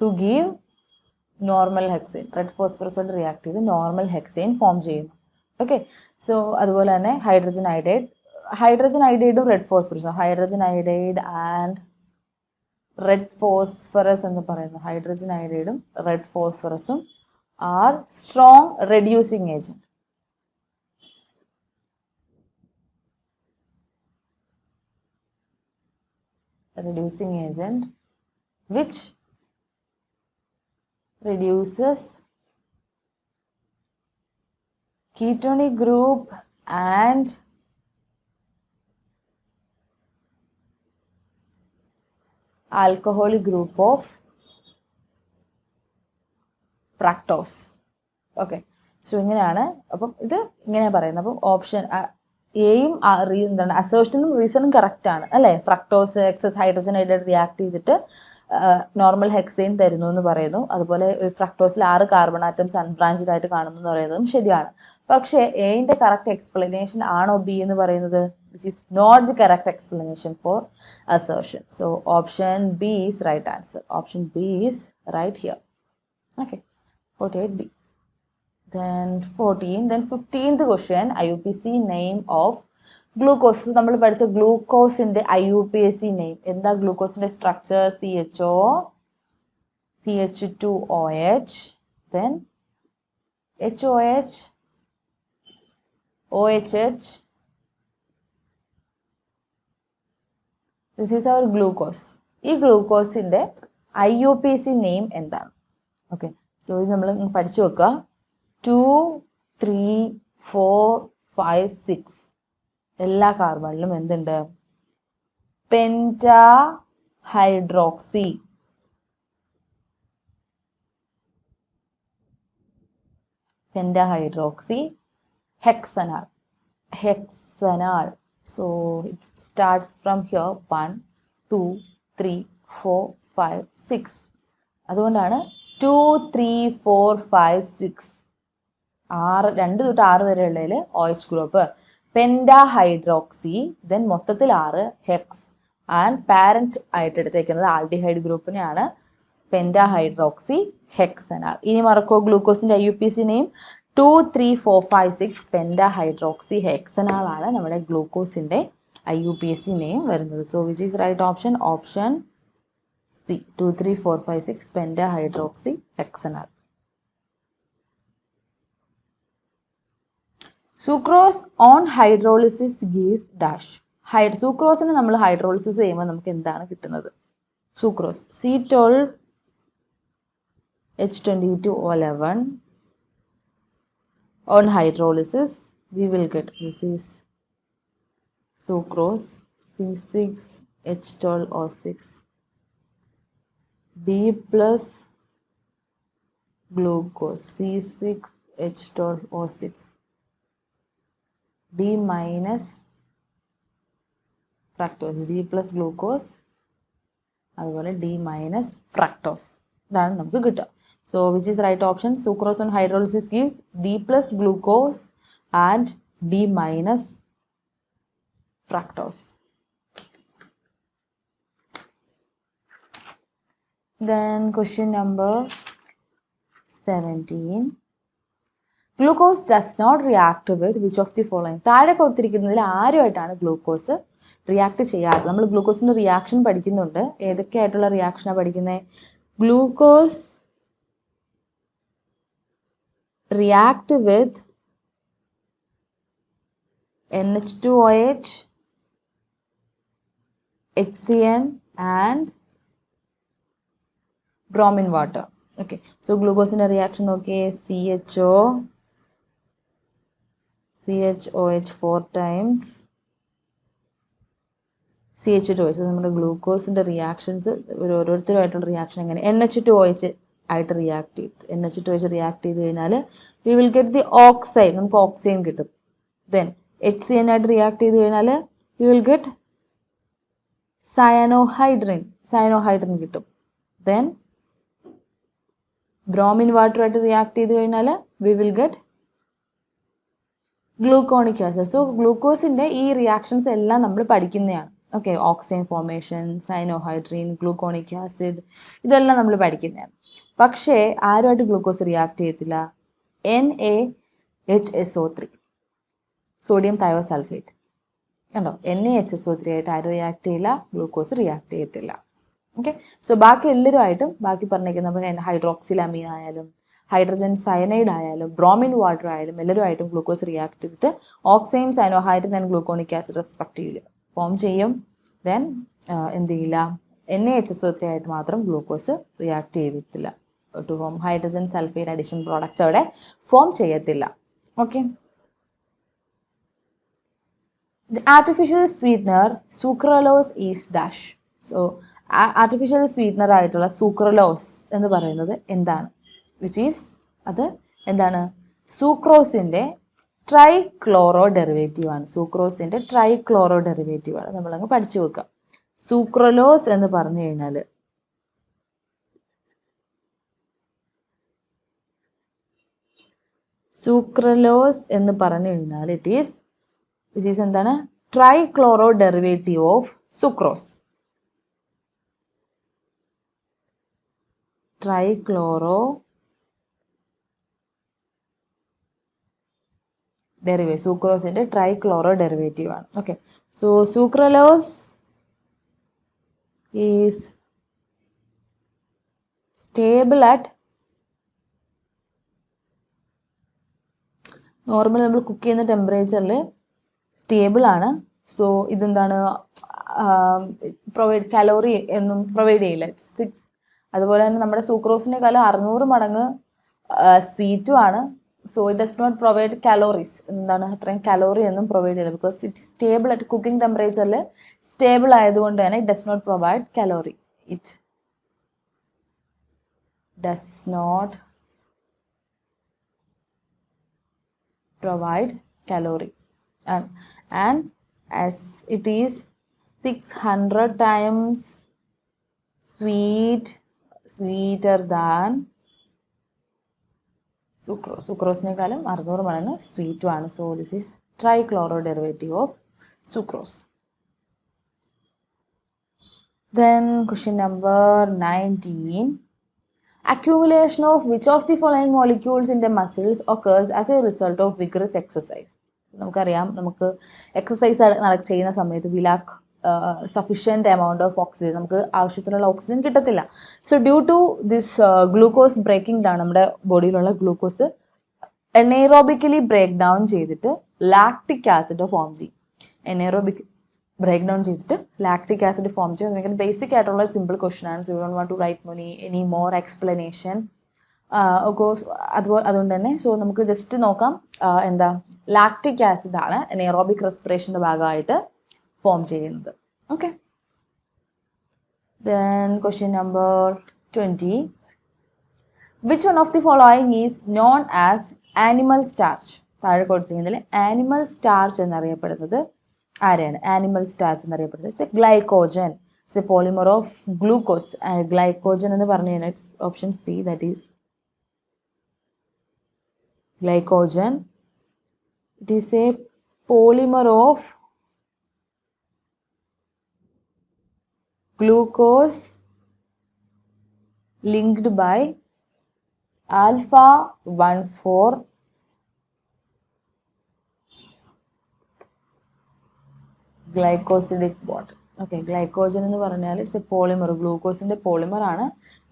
to give normal hexane. Red ഫോസ്ഫറസോട് react ചെയ്ത് normal hexane form ചെയ്യുന്നു. Okay, so അതുപോലെ തന്നെ ഹൈഡ്രജൻ അയോഡൈഡും റെഡ് ഫോസ്ഫറസും, hydrogen iodide and red phosphorus എന്ന് പറയുന്നത്, ഹൈഡ്രജൻ അയോഡൈഡും റെഡ് ഫോസ്ഫറസും are strong reducing agent. Which reduces ketonic group and alcoholic group of fructose. Okay, so ഇങ്ങനെയാണ്. അപ്പം ഇത് ഇങ്ങനെ പറയുന്നത്. അപ്പം ഓപ്ഷൻ എയും എന്താണ് അസേർഷനും റീസണും കറക്റ്റ് ആണ് അല്ലേ? Fructose excess hydrogen iodide react ചെയ്തിട്ട് നോർമൽ ഹെക്സൈൻ തരുന്നു എന്ന് പറയുന്നു. അതുപോലെ ഫ്രക്ടോസിൽ 6 കാർബൺ ആറ്റംസ് അൺബ്രാഞ്ച്ഡ് ആയിട്ട് കാണുന്നു എന്ന് പറയുന്നതും ശരിയാണ്. പക്ഷേ എയുടെ കറക്റ്റ് എക്സ്പ്ലനേഷൻ ആണോ ബി എന്ന് പറയുന്നത്? Which is not the correct explanation for assertion. So option B is right answer. Option B is right here. Okay, 48B. Then 14. Then 15th question, IUPAC name of glucose. നമ്മൾ പഠിച്ച ഗ്ലൂക്കോസിന്റെ IUPAC name എന്താ? ഗ്ലൂക്കോസിന്റെ structure CHO, CH2OH, then HOH, OHH. This is our glucose. ഈ ഗ്ലൂക്കോസിന്റെ IUPAC name എന്താണ്? Okay, so ഇത് നമ്മൾ പഠിച്ചു വെക്കുക. 2, 3, 4, 5, 6 എല്ലാ കാർബണിലും എന്തുണ്ട്? പെന്റാഹൈഡ്രോക്സി. പെന്റാഹൈഡ്രോക്സി ഹെക്സനാൽ. So it starts from here 1, 2, 3, 4, 5, 6. അതുകൊണ്ടാണ് 2, 3, 4, 5, 6 2 തൊട്ട് 6 വരെ ഉള്ളതിൽ OH ഗ്രൂപ്പ്, പെന്റാഹൈഡ്രോക്സി, ദെൻ മൊത്തത്തിൽ 6 ഹെക്സ്, ആൻഡ് പാരന്റ് ആയിട്ട് എടുത്തേക്കുന്നത് ആൽഡിഹൈഡ് ഗ്രൂപ്പിനെയാണ്, പെന്റാഹൈഡ്രോക്സി ഹെക്സനാൽ. ഇനി മറക്കോ ഗ്ലൂക്കോസിന്റെ IUPAC നെയിം 2, 3, 4, 5, 6 പെന്റാഹൈഡ്രോക്സി ഹെക്സനാൽ ആണ് നമ്മുടെ ഗ്ലൂക്കോസിന്റെ IUPAC നെയിം വരുന്നത്. So which is right option? Option C, 2, 3, 4, 5, 6 pentahydroxy hexanal. Sucrose on hydrolysis gives dash. സുക്രോസിന് നമ്മൾ ഹൈഡ്രോളിസിസ് ചെയ്യുമ്പോൾ നമുക്ക് എന്താണ് കിട്ടുന്നത്? Sucrose C12H22O11 on hydrolysis we will get, this is sucrose, C6H12O6, D plus glucose, C6H12O6, D minus fructose, D plus glucose, അതുപോലെ D minus fructose. ഇതാണ് നമുക്ക് കിട്ടുക. So which is right option? Sucrose on hydrolysis gives D plus glucose and D minus fructose. Then question number 17. Glucose does not react with which of the following? താഴെ കൊടുത്തിരിക്കുന്നതിൽ ആരുമായിട്ടാണ് glucose react ചെയ്യാത്തത്? നമ്മൾ ഗ്ലൂക്കോസിന്റെ reaction പഠിക്കുന്നുണ്ട്. ഏതൊക്കെ ആയിട്ടുള്ള റിയാക്ഷനാണ് പഠിക്കുന്നത്? Glucose react with NH2OH, HCN and bromine water. Okay, so glucose in a reaction, okay, CHOH 4 times CH2OH. So നമ്മുടെ ഗ്ലൂക്കോസിന്റെ reactions ഓരോരുത്തരുമായിട്ടുള്ള reaction എങ്ങനെ NH2OH ആയിട്ട് റിയാക്ട് ചെയ്ത് NH2OH റിയാക്ട് ചെയ്ത് കഴിഞ്ഞാൽ we will get the oxide, നമുക്ക് ഓക്സൈൻ കിട്ടും. Then HCN ആയിട്ട് react ചെയ്ത് കഴിഞ്ഞാൽ വി വിൽ ഗെറ്റ് സയനോഹൈഡ്രിൻ കിട്ടും. ദെൻ ബ്രോമിൻ വാട്ടറുമായിട്ട് റിയാക്ട് ചെയ്ത് കഴിഞ്ഞാൽ we will get gluconic acid. So ഗ്ലൂക്കോസിന്റെ ഈ റിയാക്ഷൻസ് എല്ലാം നമ്മൾ പഠിക്കുന്നതാണ്. Okay, oxime formation, cyanohydrin, gluconic acid, ഇതെല്ലാം നമ്മൾ പഠിക്കുന്നതാണ്. പക്ഷേ ആരുമായിട്ട് ഗ്ലൂക്കോസ് റിയാക്ട് ചെയ്യത്തില്ല? NaHSO3, സോഡിയം തയോസൾഫേറ്റ് കണ്ടോ? NaHSO3 ആയിട്ട് ആര് റിയാക്ട് ചെയ്യില്ല? ഗ്ലൂക്കോസ് റിയാക്ട് ചെയ്യത്തില്ല. ഓക്കെ, സോ ബാക്കി എല്ലാവരുമായിട്ടും, ബാക്കി പറഞ്ഞിരിക്കുന്ന നമ്മൾ ഹൈഡ്രോക്സിലമീൻ ആയാലും ഹൈഡ്രജൻ സയനൈഡ് ആയാലും ബ്രോമിൻ വാട്ടർ ആയാലും എല്ലാവരുമായിട്ടും ഗ്ലൂക്കോസ് റിയാക്ട് ചെയ്തിട്ട് oxime, cyanohydrin and gluconic acid respectively form ചെയ്യും. ദെൻ എന്ത് ചെയ്യില്ല? NaHSO3 ആയിട്ട് മാത്രം ഗ്ലൂക്കോസ് റിയാക്ട് ചെയ്തിട്ടില്ല. To form hydrogen sulphate addition product അവിടെ ഫോം ചെയ്യത്തില്ല. Okay, the artificial sweetener sucralose is dash. So artificial sweetener ആയിട്ടുള്ള sucralose എന്ന് പറയുന്നത് എന്താണ്? വിച്ച് ഈസ് അത് എന്താണ്? സൂക്രോസിന്റെ ട്രൈക്ലോറോ ഡെറിവേറ്റീവ് ആണ്. സൂക്രോസിന്റെ ട്രൈക്ലോറോ ഡെറിവേറ്റീവ് ആണ്. നമ്മളങ്ങ് പഠിച്ചു വെക്കുക. സൂക്രലോസ് എന്ന് പറഞ്ഞു കഴിഞ്ഞാൽ ഇറ്റ് ഈസ് which is എന്താണ്? Trichloro derivative of sucrose. Trichloro derivative, സൂക്രോസിന്റെ ട്രൈക്ലോറോ ഡെറിവേറ്റീവ് ആണ്. Okay, so sucralose is stable at normal നമ്മൾ കുക്ക് ചെയ്യുന്ന ടെമ്പറേച്ചറിൽ സ്റ്റേബിൾ ആണ്. സോ ഇതെന്താണ്? കലോറി ഒന്നും പ്രൊവൈഡ് ചെയ്യില്ല. 6. അതുപോലെ തന്നെ നമ്മുടെ സൂക്രോസിനേക്കാളും 600 മടങ്ങ് സ്വീറ്റും ആണ്. So it does not provide calories. എന്താണ്? അത്രയും കലോറി ഒന്നും പ്രൊവൈഡ് ചെയ്യില്ല. Because it stable at cooking ടെമ്പറേച്ചറിൽ സ്റ്റേബിൾ ആയതുകൊണ്ട് തന്നെ it does not provide calorie. It does not provide calorie. And as it is 600 times sweeter than sucrose. സുക്രോസിനേക്കാളും 600 മടങ്ങ് സ്വീറ്റും ആണ്. So this is trichloro derivative of sucrose. Then question number 19. Accumulation of which of the following molecules in the muscles occurs as a result of vigorous exercise? നമുക്കറിയാം, നമുക്ക് exercise ചെയ്യുന്ന സമയത്ത് we lack sufficient amount of oxygen, നമുക്ക് ആവശ്യത്തിനുള്ള oxygen കിട്ടത്തില്ല. So due to this glucose breaking down, നമ്മുടെ ബോഡിയിലുള്ള glucose anaerobically break down ചെയ്തിട്ട് ലാക്റ്റിക് ആസിഡ് ഫോം ചെയ്യും. എനേറോബിക് ബ്രേക്ക് ഡൗൺ ചെയ്തിട്ട് ലാക്റ്റിക് ആസിഡ് ഫോം ചെയ്യും. ഭയങ്കര ബേസിക് ആയിട്ടുള്ള സിമ്പിൾ ക്വസ്റ്റൻ ആണ്. So you don't want to write any more explanation. അതുകൊണ്ട് തന്നെ സോ നമുക്ക് ജസ്റ്റ് നോക്കാം. എന്താ? ലാക്റ്റിക് ആസിഡ് ആണ് എനേറോബിക് റെസ്പിറേഷന്റെ ഭാഗമായിട്ട് ഫോം ചെയ്യുന്നത്. Okay, then question number 20. Which one of the following is known as animal starch? താഴെ കൊടുത്തിരിക്കുന്നതിൽ ആനിമൽ സ്റ്റാർച്ച് എന്നറിയപ്പെടുന്നത് ആരെയാണ്? ആനിമൽ സ്റ്റാർച്ച് എന്നറിയപ്പെടുന്നത് it's A glycogen. It's a polymer of glucose. Glycogen എന്ന് പറഞ്ഞു കഴിഞ്ഞാൽ it's option C, that is glycogen. It is a polymer of glucose linked by alpha 1,4 glycosidic bond. Okay, glycogen എന്ന് പറഞ്ഞാൽ it's a polymer, ഗ്ലൂക്കോസിന്റെ polymer ആണ്,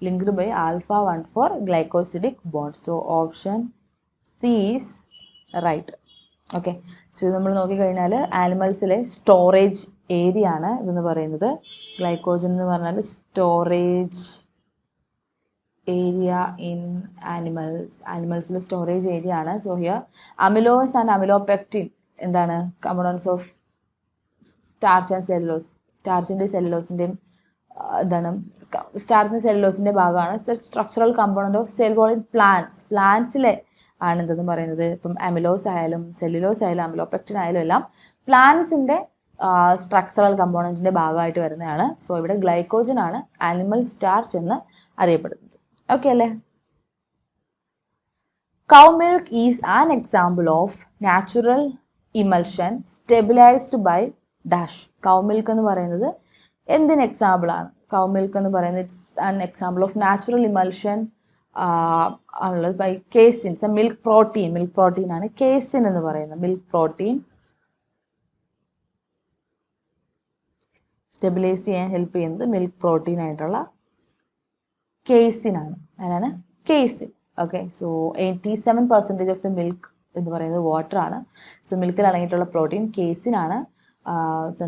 linked by alpha 1,4 glycosidic bond. So option C is right. Okay, so നമ്മൾ നോക്കിക്കഴിഞ്ഞാൽ ആനിമൽസിലെ storage area ആണ് ഇതെന്ന് പറയുന്നത്. Glycogen എന്ന് പറഞ്ഞാൽ സ്റ്റോറേജ് ഏരിയ ഇൻ ആനിമൽസിലെ സ്റ്റോറേജ് ഏരിയ ആണ്. So here amylose and amylopectin എന്താണ് components of starch and cellulose. സ്റ്റാർച്ചിൻ്റെ സെല്ലുലോസിൻ്റെയും എന്താണ് സ്റ്റാർച്ചിൻ്റെ സെല്ലുലോസിൻ്റെ ഭാഗമാണ്. Structural component of cell wall in പ്ലാന്റ്സിലെ ആണ് എന്തെന്ന് പറയുന്നത്. ഇപ്പം അമിലോസ് ആയാലും സെല്ലുലോസ് ആയാലും അമിലോപെക്റ്റിൻ ആയാലും എല്ലാം പ്ലാന്റ്സിൻ്റെ സ്ട്രക്ചറൽ കമ്പോണൻറ്റിൻ്റെ ഭാഗമായിട്ട് വരുന്നതാണ്. സോ ഇവിടെ ഗ്ലൈക്കോജൻ ആണ് ആനിമൽ സ്റ്റാർച്ച് എന്ന് അറിയപ്പെടുന്നത്. ഓക്കെ അല്ലേ? Cow milk is an example of natural emulsion stabilised by dash. Cow milk എന്ന് പറയുന്നത് എന്തിന് എക്സാമ്പിൾ ആണ്? കൗ മിൽക്ക് എന്ന് പറയുന്നത് it's an example of natural emulsion ആണുള്ളത് ബൈ കേസിൻ. മിൽക്ക് പ്രോട്ടീൻ ആണ് കേസിൻ എന്ന് പറയുന്നത്. മിൽക്ക് പ്രോട്ടീൻ സ്റ്റെബിലൈസ് ചെയ്യാൻ ഹെൽപ്പ് ചെയ്യുന്നത് മിൽക്ക് പ്രോട്ടീൻ ആയിട്ടുള്ള കേസിൻ ആണ്. അതാണ് casein. Okay, so 87% of the milk എന്ന് പറയുന്നത് വാട്ടർ ആണ്. സോ മിൽക്കിൽ അടങ്ങിയിട്ടുള്ള പ്രോട്ടീൻ കേസിൻ ആണ്.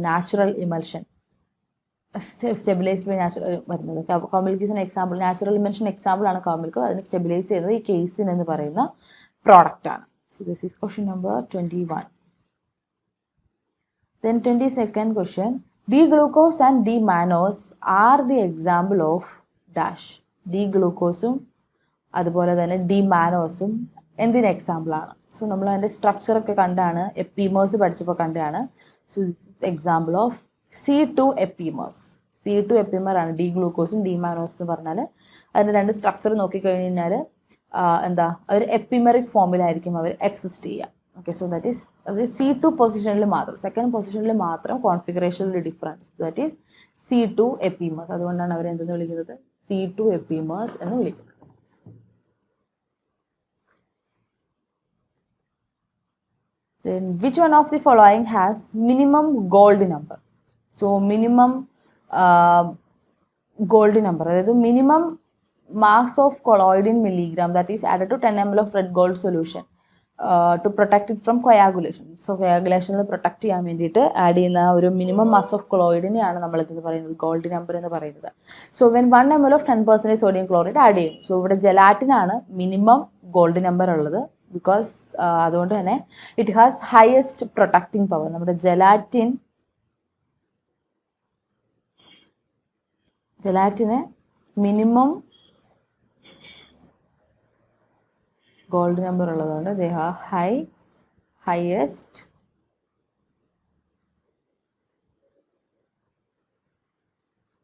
Natural emulsion stabilised by natural വരുന്നത്. Cow milk is example, natural emulsion example ആണ് കൗ മിൽക്ക്. അതിന് സ്റ്റെബിലൈസ് ചെയ്യുന്നത് ഈ കേസിൻ എന്ന് പറയുന്ന പ്രോഡക്റ്റ് ആണ്. So this is question number 21. Then 22nd question, D-glucose and D-mannose are the example of dash. D-glucoseും അതുപോലെ തന്നെ D-mannose എന്തിന് എക്സാമ്പിൾ ആണ്? സോ നമ്മൾ അതിൻ്റെ സ്ട്രക്ചറൊക്കെ കണ്ടാണ്, എപ്പീമേഴ്സ് പഠിച്ചപ്പോൾ കണ്ടാണ്. So this is example of C2 എപ്പീമേഴ്സ്. C2 എപ്പീമർ ആണ് D-glucoseും D-mannose എന്ന് പറഞ്ഞാൽ. അതിൻ്റെ രണ്ട് സ്ട്രക്ചർ നോക്കിക്കഴിഞ്ഞാൽ എന്താ അവർ എപ്പിമെറിക് ഫോമിലായിരിക്കും അവർ എക്സിസ്റ്റ് ചെയ്യുക. ഓക്കെ, സോ ദാറ്റ് ഈസ് അത് C2 പൊസിഷനിൽ മാത്രം, സെക്കൻഡ് പൊസിഷനിൽ മാത്രം കോൺഫിഗറേഷനിൽ ഡിഫറൻസ്, ദാറ്റ് ഈസ് C2 എപ്പീമേഴ്സ്. അതുകൊണ്ടാണ് അവർ എന്തെന്ന് വിളിക്കുന്നത്? C2 എപ്പീമേഴ്സ് എന്ന് വിളിക്കുന്നത്. Then which one of the following has minimum gold number? So minimum gold number, അതായത് minimum mass of colloid in milligram that is added to 10 ml of red gold solution to protect it from coagulation. So coagulation protect ചെയ്യാൻ വേണ്ടിയിട്ട് add ചെയ്യുന്ന ഒരു minimum mass of കൊളോയിഡിനെയാണ് നമ്മൾ ഇത് പറയുന്നത് gold number എന്ന് പറയുന്നത്. So when 1 ml of 10% sodium chloride add ചെയ്യും. സോ ഇവിടെ ജലാറ്റിനാണ് മിനിമം ഗോൾഡ് നമ്പർ ഉള്ളത്. ബിക്കോസ് അതുകൊണ്ട് തന്നെ it has highest protecting power. നമ്മുടെ ജലാറ്റിന് മിനിമം ഗോൾഡ് നമ്പർ ഉള്ളതുകൊണ്ട് they have highest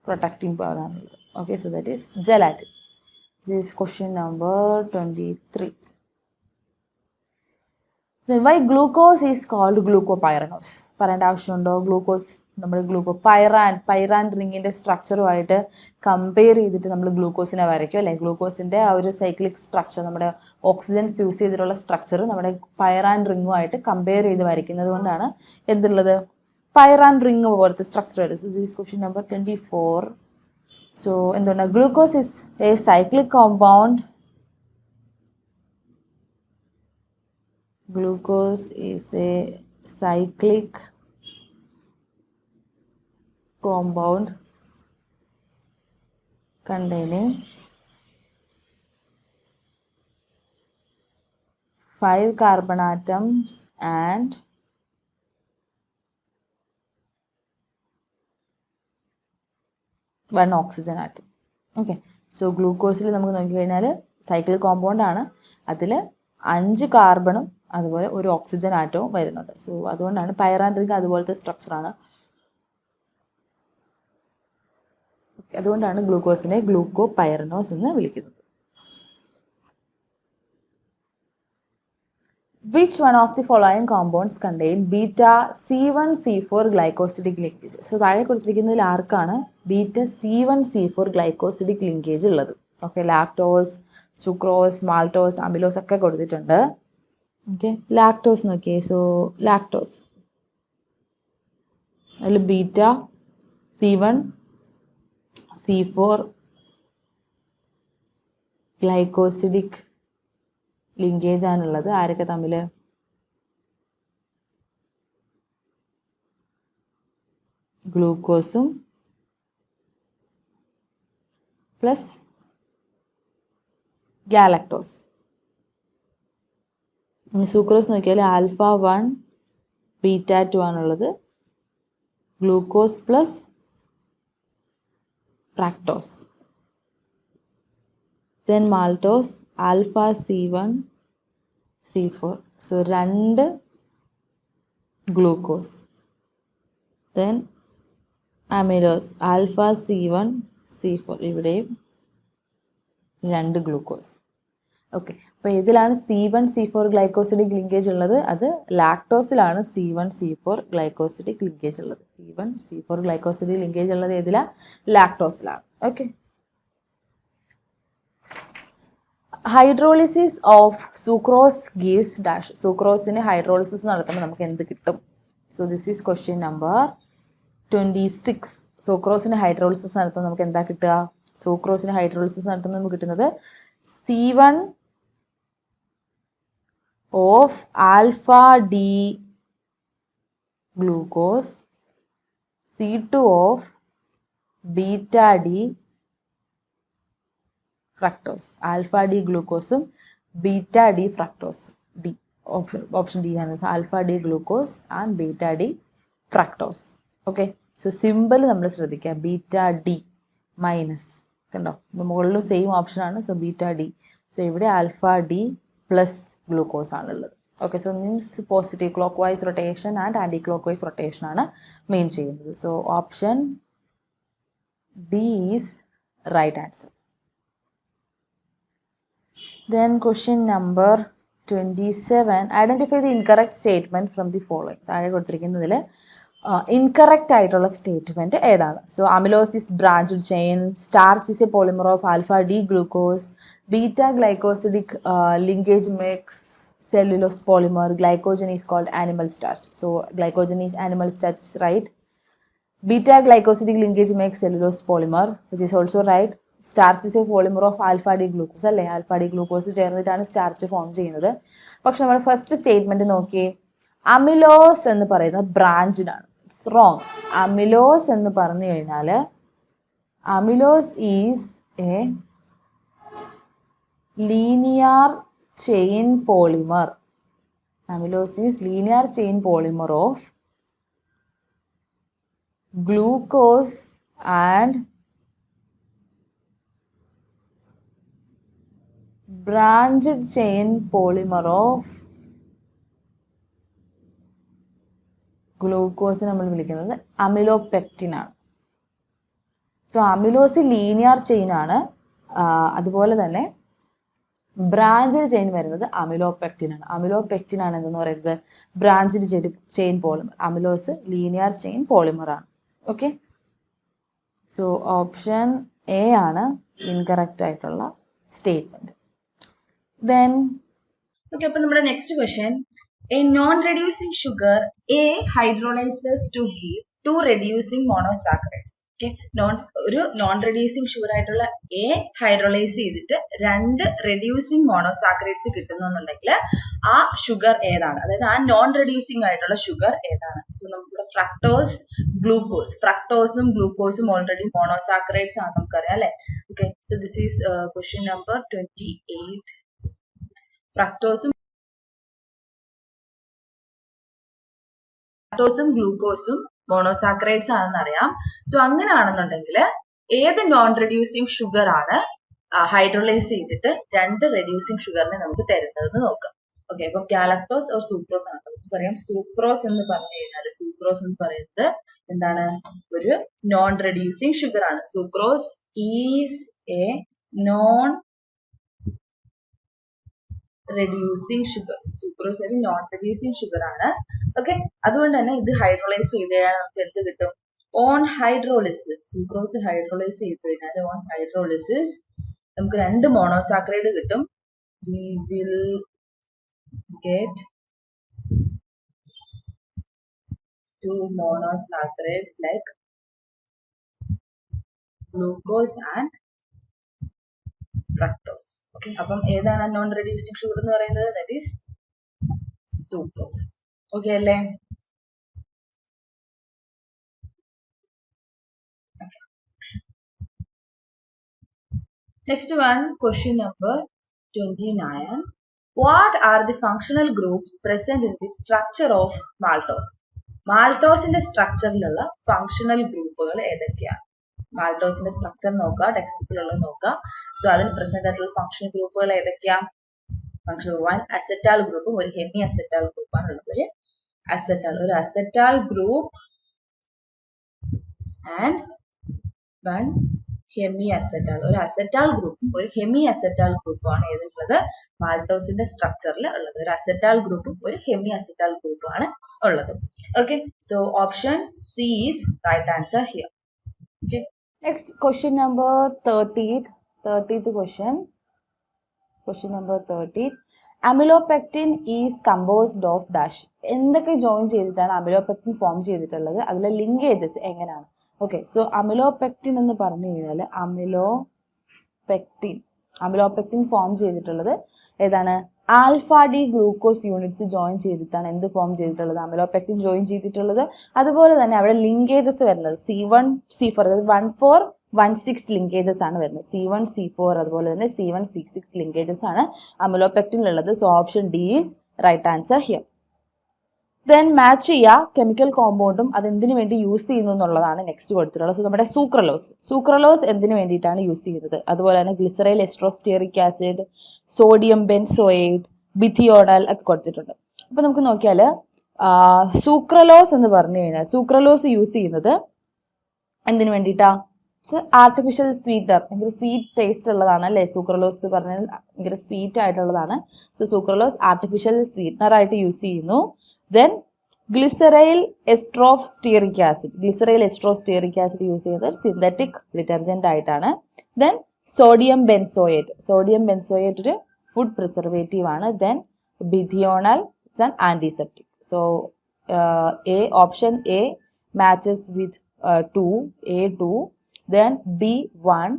protecting power ആണുള്ളത്. Okay, so that is gelatin. This is question number 23. Then why glucose is called glucopyranose? പറയേണ്ട ആവശ്യമുണ്ടോ? Glucose നമ്മൾ പൈറാൻ റിങ്ങിന്റെ സ്ട്രക്ചറുമായിട്ട് കമ്പയർ ചെയ്തിട്ട് നമ്മൾ ഗ്ലൂക്കോസിനെ വരയ്ക്കും അല്ലെ. ഗ്ലൂക്കോസിന്റെ ആ ഒരു സൈക്ലിക് സ്ട്രക്ചർ, നമ്മുടെ ഓക്സിജൻ ഫ്യൂസ് ചെയ്തിട്ടുള്ള സ്ട്രക്ചർ നമ്മുടെ പൈറാൻ റിങ്ങുമായിട്ട് കമ്പയർ ചെയ്ത് വരയ്ക്കുന്നത് കൊണ്ടാണ് എന്തുള്ളത്? പൈറാൻ റിങ് പോലത്തെ സ്ട്രക്ചർ വരുന്നത്. This question number 24. സോ എന്തുകൊണ്ടാണ് glucose is A cyclic compound? Glucose is a cyclic compound containing 5 carbon atoms and 1 oxygen atom. Okay, so ഗ്ലൂക്കോസിൽ നമുക്ക് നോക്കിക്കഴിഞ്ഞാൽ സൈക്ലിക് കോമ്പൗണ്ട് ആണ്. അതിൽ 5 കാർബണും അതുപോലെ ഒരു ഓക്സിജൻ ആറ്റവും വരുന്നുണ്ട്. സോ അതുകൊണ്ടാണ് പൈറാൻ റിംഗ് അതുപോലത്തെ സ്ട്രക്ചറാണ്. അതുകൊണ്ടാണ് ഗ്ലൂക്കോസിനെ ഗ്ലൂക്കോപൈറനോസ് എന്ന് വിളിക്കുന്നത്. Which one of the following compounds contain beta C1C4 glycosidic linkage? So താഴെ കൊടുത്തിരിക്കുന്നതിൽ ആർക്കാണ് ബീറ്റ C1C4 glycosidic linkage ഉള്ളത്? Okay, lactose, sucrose, maltose, amylose ഒക്കെ കൊടുത്തിട്ടുണ്ട്. ഓക്കെ, ലാക്ടോസ് നോക്കിയേ. സോ ലാക്ടോസ് അതിൽ ബീറ്റ C1C4 ഗ്ലൈക്കോസിഡിക് ലിങ്കേജ് ആണുള്ളത്. ആരൊക്കെ തമ്മിൽ? ഗ്ലൂക്കോസും പ്ലസ് ഗാലക്ടോസ്. സൂക്രോസ് നോക്കിയാൽ ആൽഫ 1 ബീറ്റ 2 ആണുള്ളത്. Glucose plus fructose. then maltose alpha C1 C4. so 2 glucose. then amylose alpha C1 C4. ഇവിടെയും 2 ഗ്ലൂക്കോസ്. ഓക്കെ, അപ്പോൾ ഇതിലാണ് C1C4 ഗ്ലൈക്കോസിഡിക് ലിങ്കേജ് ഉള്ളത്. അത് ലാക്ടോസിലാണ് C1C4 ഗ്ലൈക്കോസിഡിക് ലിങ്കേജ് ഉള്ളത്. C1C4 ഗ്ലൈക്കോസിഡിക് ലിങ്കേജ് ഉള്ളത് ഏതിലാണ്? ലാക്ടോസിലാണ്. Okay, hydrolysis of sucrose gives dash. സൂക്രോസിന് ഹൈഡ്രോളിസിസ് നടത്തുമ്പോൾ നമുക്ക് എന്ത് കിട്ടും? So this is question number 26. സൂക്രോസിന് ഹൈഡ്രോളിസിസ് നടത്തുമ്പോൾ നമുക്ക് എന്താ കിട്ടുക? സൂക്രോസിന് ഹൈഡ്രോളിസിസ് നടത്തുമ്പോൾ നമുക്ക് കിട്ടുന്നത് C1 of alpha D glucose, C2 of beta D fructose. Alpha D ഗ്ലൂക്കോസും beta D fructose. D option D ആണ്. Alpha D glucose and beta D fructose. Okay, so simple നമ്മൾ ശ്രദ്ധിക്കുക. ബീറ്റ ഡി മൈനസ്, കണ്ടോ, മുകളിലും same option ആണ്. So beta D. So ഇവിടെ alpha D plus glucose ആണുള്ളത്. Okay, so means positive clock vice rotation and anti clock vice rotation ആണ് main ചെയ്യുന്നത്. So option D is right answer. Then question number 27. Identify the incorrect statement from the following. താഴെ കൊടുത്തിരിക്കുന്നതിൽ incorrect ആയിട്ടുള്ള statement ഏതാണ്? So amylose is branched chain, starch is A polymer of alpha D glucose, beta glycosidic linkage makes cellulose polymer, glycogen is called animal starch. So glycogen is animal starch, is right. Beta glycosidic linkage makes cellulose polymer, which is also right. Starch is a polymer of alpha D glucose. അല്ലേ, alpha D glucose ചേർന്നിട്ടാണ് starch form ചെയ്യുന്നത്. പക്ഷെ നമ്മൾ first statement നോക്കിയേ, amylose എന്ന് പറയുന്നത് branched ആണ്. It's wrong. Amylose എന്ന് പറഞ്ഞു കഴിഞ്ഞാൽ amylose is A linear chain polymer. Amylose is linear chain polymer of glucose and branched chain polymer of glucose നമ്മൾ വിളിക്കുന്നത് അമിലോപെക്റ്റിൻ ആണ്. സോ അമിലോസ് ലീനിയർ ചെയിൻ ആണ്. അതുപോലെ തന്നെ ബ്രാഞ്ച്ഡ് ചെയിൻ വരുന്നത് അമിലോപെക്റ്റിൻ ആണ്. അമിലോപെക്റ്റിൻ ആണ് എന്ന് പറയുന്നത് branched chain polymer. Amylose linear chain polymer ആണ്. ഓക്കെ, സോ ഓപ്ഷൻ എ ആണ് ഇൻകറക്റ്റ് ആയിട്ടുള്ള സ്റ്റേറ്റ്മെന്റ്. ദെൻ ഓക്കെ, അപ്പൊ നമ്മുടെ next question, A non reducing sugar A hydrolyses to give 2 reducing monosaccharides. Okay, ഒരു നോൺ റെഡ്യൂസിങ് ഷുഗർ ആയിട്ടുള്ള A hydrolyse ചെയ്തിട്ട് 2 reducing monosaccharides കിട്ടുന്നു എന്നുണ്ടെങ്കിൽ ആ ഷുഗർ ഏതാണ്? അതായത് ആ നോൺ റെഡ്യൂസിങ് ആയിട്ടുള്ള ഷുഗർ ഏതാണ്? സോ നമുക്ക് ഫ്രക്ടോസ്, ഗ്ലൂക്കോസ്, ഫ്രക്ടോസും ഗ്ലൂക്കോസും ഓൾറെഡി മോണോസാക്കറൈഡ്സ് ആണ്, നമുക്കറിയാം അല്ലെ. Okay, so this is question number 28. ഫ്രക്ടോസും ഗ്ലൂക്കോസും മോണോസാക്കറൈഡ്സ് ആണെന്ന് അറിയാം. സോ അങ്ങനെയാണെന്നുണ്ടെങ്കിൽ ഏത് നോൺ റെഡ്യൂസിങ് ഷുഗർ ആണ് ഹൈഡ്രോളൈസ് ചെയ്തിട്ട് 2 റെഡ്യൂസിങ് ഷുഗറിനെ നമുക്ക് തരുന്നതെന്ന് നോക്കാം. ഓക്കെ, അപ്പം ഗാലക്ടോസ് ഓർ സൂക്രോസ് ആണ്. നമുക്കറിയാം സൂക്രോസ് എന്ന് പറഞ്ഞു കഴിഞ്ഞാൽ സൂക്രോസ് എന്ന് പറയുന്നത് എന്താണ്? ഒരു നോൺ റെഡ്യൂസിങ് ഷുഗർ ആണ്. Sucrose is A non reducing sugar. Sucrose ഒരു നോൺ റെഡ്യൂസിങ് ഷുഗർ ആണ്. ഓക്കെ, അതുകൊണ്ട് തന്നെ ഇത് ഹൈഡ്രോളൈസ് ചെയ്ത് കഴിഞ്ഞാൽ നമുക്ക് എന്ത് കിട്ടും? ഓൺ ഹൈഡ്രോളിസിസ്, സൂക്രോസ് ഹൈഡ്രോളൈസ് ചെയ്ത് കഴിഞ്ഞാൽ ഓൺ ഹൈഡ്രോളിസിസ് നമുക്ക് 2 മോണോസാക്കറൈഡ് കിട്ടും. We will get 2 monosaccharides like glucose and fructose. Okay, അപ്പം ഏതാണ് നോൺ റെഡ്യൂസിങ് ഷുഗർ എന്ന് പറയുന്നത്? That is sucrose. ഓക്കെ അല്ലേ? Next one, question number 29. What are the functional groups present in the structure of maltose? മാൾട്ടോസിന്റെ സ്ട്രക്ചറിലുള്ള functional ഗ്രൂപ്പുകൾ ഏതൊക്കെയാണ്? മാൾട്ടോസിന്റെ structure നോക്കുക, ടെക്സ്റ്റ് ബുക്കിലുള്ളത് നോക്കുക. സോ അതിൽ പ്രസന്റ് ആയിട്ടുള്ള ഫങ്ഷണൽ ഗ്രൂപ്പുകൾ ഏതൊക്കെയാണ്? ഫങ്ഷണൽ 1 അസെറ്റാൾ ഗ്രൂപ്പും ഒരു ഹെമി അസെറ്റാൾ ഗ്രൂപ്പാണ് ഉള്ളത്. ഒരു അസെറ്റാൾ ഗ്രൂപ്പ് ആൻഡ് 1 ഹെമി അസെറ്റാൾ. ഒരു അസെറ്റാൾ ഗ്രൂപ്പും ഒരു ഹെമി അസെറ്റാൾ ഗ്രൂപ്പുമാണ് ഏതുള്ളത്? മാൾട്ടോസിന്റെ സ്ട്രക്ചറിൽ ഉള്ളത്. ഒരു അസെറ്റാൾ ഗ്രൂപ്പും ഒരു ഹെമി അസെറ്റാൾ ഗ്രൂപ്പുമാണ് ഉള്ളത്. Okay, so option C is right answer here. Okay, next question number 30th question. Question number 30. Amylopectin is composed of dash. എന്തൊക്കെ ജോയിൻ ചെയ്തിട്ടാണ് അമിലോപെക്റ്റിൻ ഫോം ചെയ്തിട്ടുള്ളത്? അതിലെ ലിങ്കേജസ് എങ്ങനെയാണ്? ഓക്കെ, സോ അമിലോപെക്റ്റിൻ എന്ന് പറഞ്ഞു കഴിഞ്ഞാൽ അമിലോപെക്റ്റിൻ ഫോം ചെയ്തിട്ടുള്ളത് ഏതാണ്? Alpha D glucose units join ചെയ്തിട്ടാണ് എന്ത് ഫോം ചെയ്തിട്ടുള്ളത്? അമിലോപെക്റ്റിൻ ജോയിൻ ചെയ്തിട്ടുള്ളത്. അതുപോലെ തന്നെ അവിടെ ലിങ്കേജസ് വരുന്നത് C1 C4 അതായത് 1,4,1,6 ലിങ്കേജസ് ആണ് വരുന്നത്. C1 C4 അതുപോലെ തന്നെ C1 C6 ലിങ്കേജസ് ആണ് അമിലോപെക്റ്റിനുള്ളത്. So option D is right answer here. Then match ചെയ്യുക കെമിക്കൽ കോമ്പൗണ്ടും അത് എന്തിനു വേണ്ടി യൂസ് ചെയ്യുന്നു എന്നുള്ളതാണ് നെക്സ്റ്റ് കൊടുത്തിട്ടുള്ളത്. സോ നമ്മുടെ സൂക്രലോസ് എന്തിനു വേണ്ടിയിട്ടാണ് യൂസ് ചെയ്യുന്നത്? അതുപോലെ തന്നെ ഗ്ലിസറൈൽ എസ്ട്രോസ്റ്റെറിക് ആസിഡ്, സോഡിയം ബെൻസോയേറ്റ്, ബിഥിയോണൽ ഒക്കെ കൊടുത്തിട്ടുണ്ട്. അപ്പൊ നമുക്ക് നോക്കിയാൽ സൂക്രലോസ് എന്ന് പറഞ്ഞു കഴിഞ്ഞാൽ സൂക്രലോസ് യൂസ് ചെയ്യുന്നത് എന്തിനു വേണ്ടിയിട്ടാ? ആർട്ടിഫിഷ്യൽ സ്വീറ്റർ, ഭയങ്കര സ്വീറ്റ് ടേസ്റ്റ് ഉള്ളതാണ് അല്ലേ? സൂക്രലോസ് എന്ന് പറഞ്ഞാൽ ഭയങ്കര സ്വീറ്റ് ആയിട്ടുള്ളതാണ്. സോ സൂക്രലോസ് ആർട്ടിഫിഷ്യൽ സ്വീറ്റ്നർ ആയിട്ട് യൂസ് ചെയ്യുന്നു. Then glyceryl ester stearic acid use ചെയ്യുന്നത് സിന്തറ്റിക് ഡിറ്റർജന്റ് ആയിട്ടാണ്. ദെൻ സോഡിയം ബെൻസോയേറ്റ് ഒരു ഫുഡ് പ്രിസർവേറ്റീവ് ആണ്. Then bithionol it's an antiseptic. So option A matches with 2. Then B1.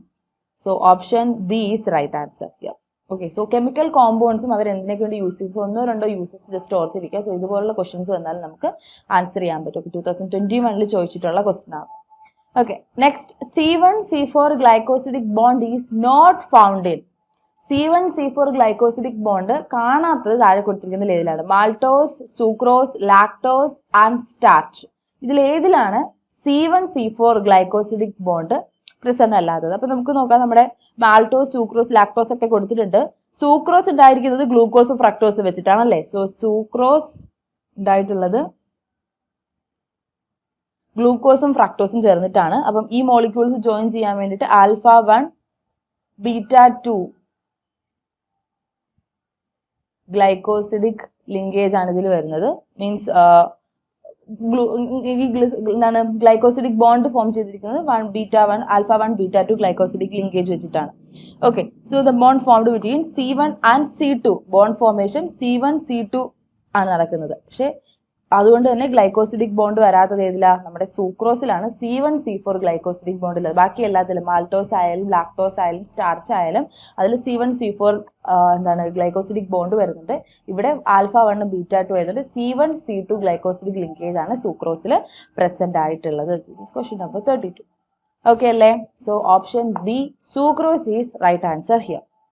So option B is right answer here. Okay, so chemical compounds അവർ എന്തിനൊക്കെ വേണ്ടി use ചെയ്യും? ഒന്നോ രണ്ടോ uses just ഓർത്തിരിക്കുക. So ഇതുപോലുള്ള ക്വസ്റ്റ്യൻസ് വന്നാൽ നമുക്ക് ആൻസർ ചെയ്യാൻ പറ്റും. 2021 ചോദിച്ചിട്ടുള്ള ക്വസ്റ്റ്യൻ ആണ്. Okay, next C1 C4 glycosidic bond is not found in. C1 C4 glycosidic bond കാണാത്തത് താഴെ കൊടുത്തിരിക്കുന്ന ഏതിലാണ്? Maltose, sucrose, lactose and starch. ഇതിൽ ഏതിലാണ് C1 C4 glycosidic bond present അല്ലാത്തത്? അപ്പൊ നമുക്ക് നോക്കാം. നമ്മുടെ മാൾട്ടോസ്, സൂക്രോസ്, ലാക്ടോസ് ഒക്കെ കൊടുത്തിട്ടുണ്ട്. സൂക്രോസ് ഉണ്ടായിരിക്കുന്നത് ഗ്ലൂക്കോസും ഫ്രക്ടോസും വെച്ചിട്ടാണല്ലേ? സോ സൂക്രോസ് ഉണ്ടായിട്ടുള്ളത് ഗ്ലൂക്കോസും ഫ്രക്ടോസും ചേർന്നിട്ടാണ്. അപ്പം ഈ മോളിക്യൂൾസ് ജോയിൻ ചെയ്യാൻ വേണ്ടിയിട്ട് ആൽഫ 1 ബീറ്റ 2 ഗ്ലൈക്കോസിഡിക് ലിങ്കേജ് ആണ് ഇതിൽ വരുന്നത്. മീൻസ് എന്താണ് ഗ്ലൈക്കോസിഡിക് ബോണ്ട് ഫോം ചെയ്തിരിക്കുന്നത് ആൽഫ 1 ബീറ്റ 2 ഗ്ലൈക്കോസിഡിക് ലിങ്കേജ് വെച്ചിട്ടാണ്. Okay, so the bond formed between C1 and C2. Bond formation C1 C2 ആണ് നടക്കുന്നത്. പക്ഷെ അതുകൊണ്ട് തന്നെ ഗ്ലൈക്കോസിഡിക് ബോണ്ട് വരാത്തത് ഏതിലാ? നമ്മുടെ സൂക്രോസിലാണ് C1 C4 ഗ്ലൈക്കോസിഡിക് ബോണ്ട് ഉള്ളത്. ബാക്കി എല്ലാത്തിലും മാൾട്ടോസ് ആയാലും ലാക്ടോസ് ആയാലും സ്റ്റാർച്ച് ആയാലും അതിൽ C1 C4 ഗ്ലൈക്കോസിഡിക് ബോണ്ട് വരുന്നുണ്ട്. ഇവിടെ ആൽഫ 1 ബീറ്റ 2 ആയതുകൊണ്ട് C1 C2 ഗ്ലൈക്കോസിഡിക് ലിങ്കേജ് ആണ് സൂക്രോസിൽ പ്രസന്റ് ആയിട്ടുള്ളത്. Question number 32. ഓക്കെ അല്ലേ? So option B sucrose is right answer here.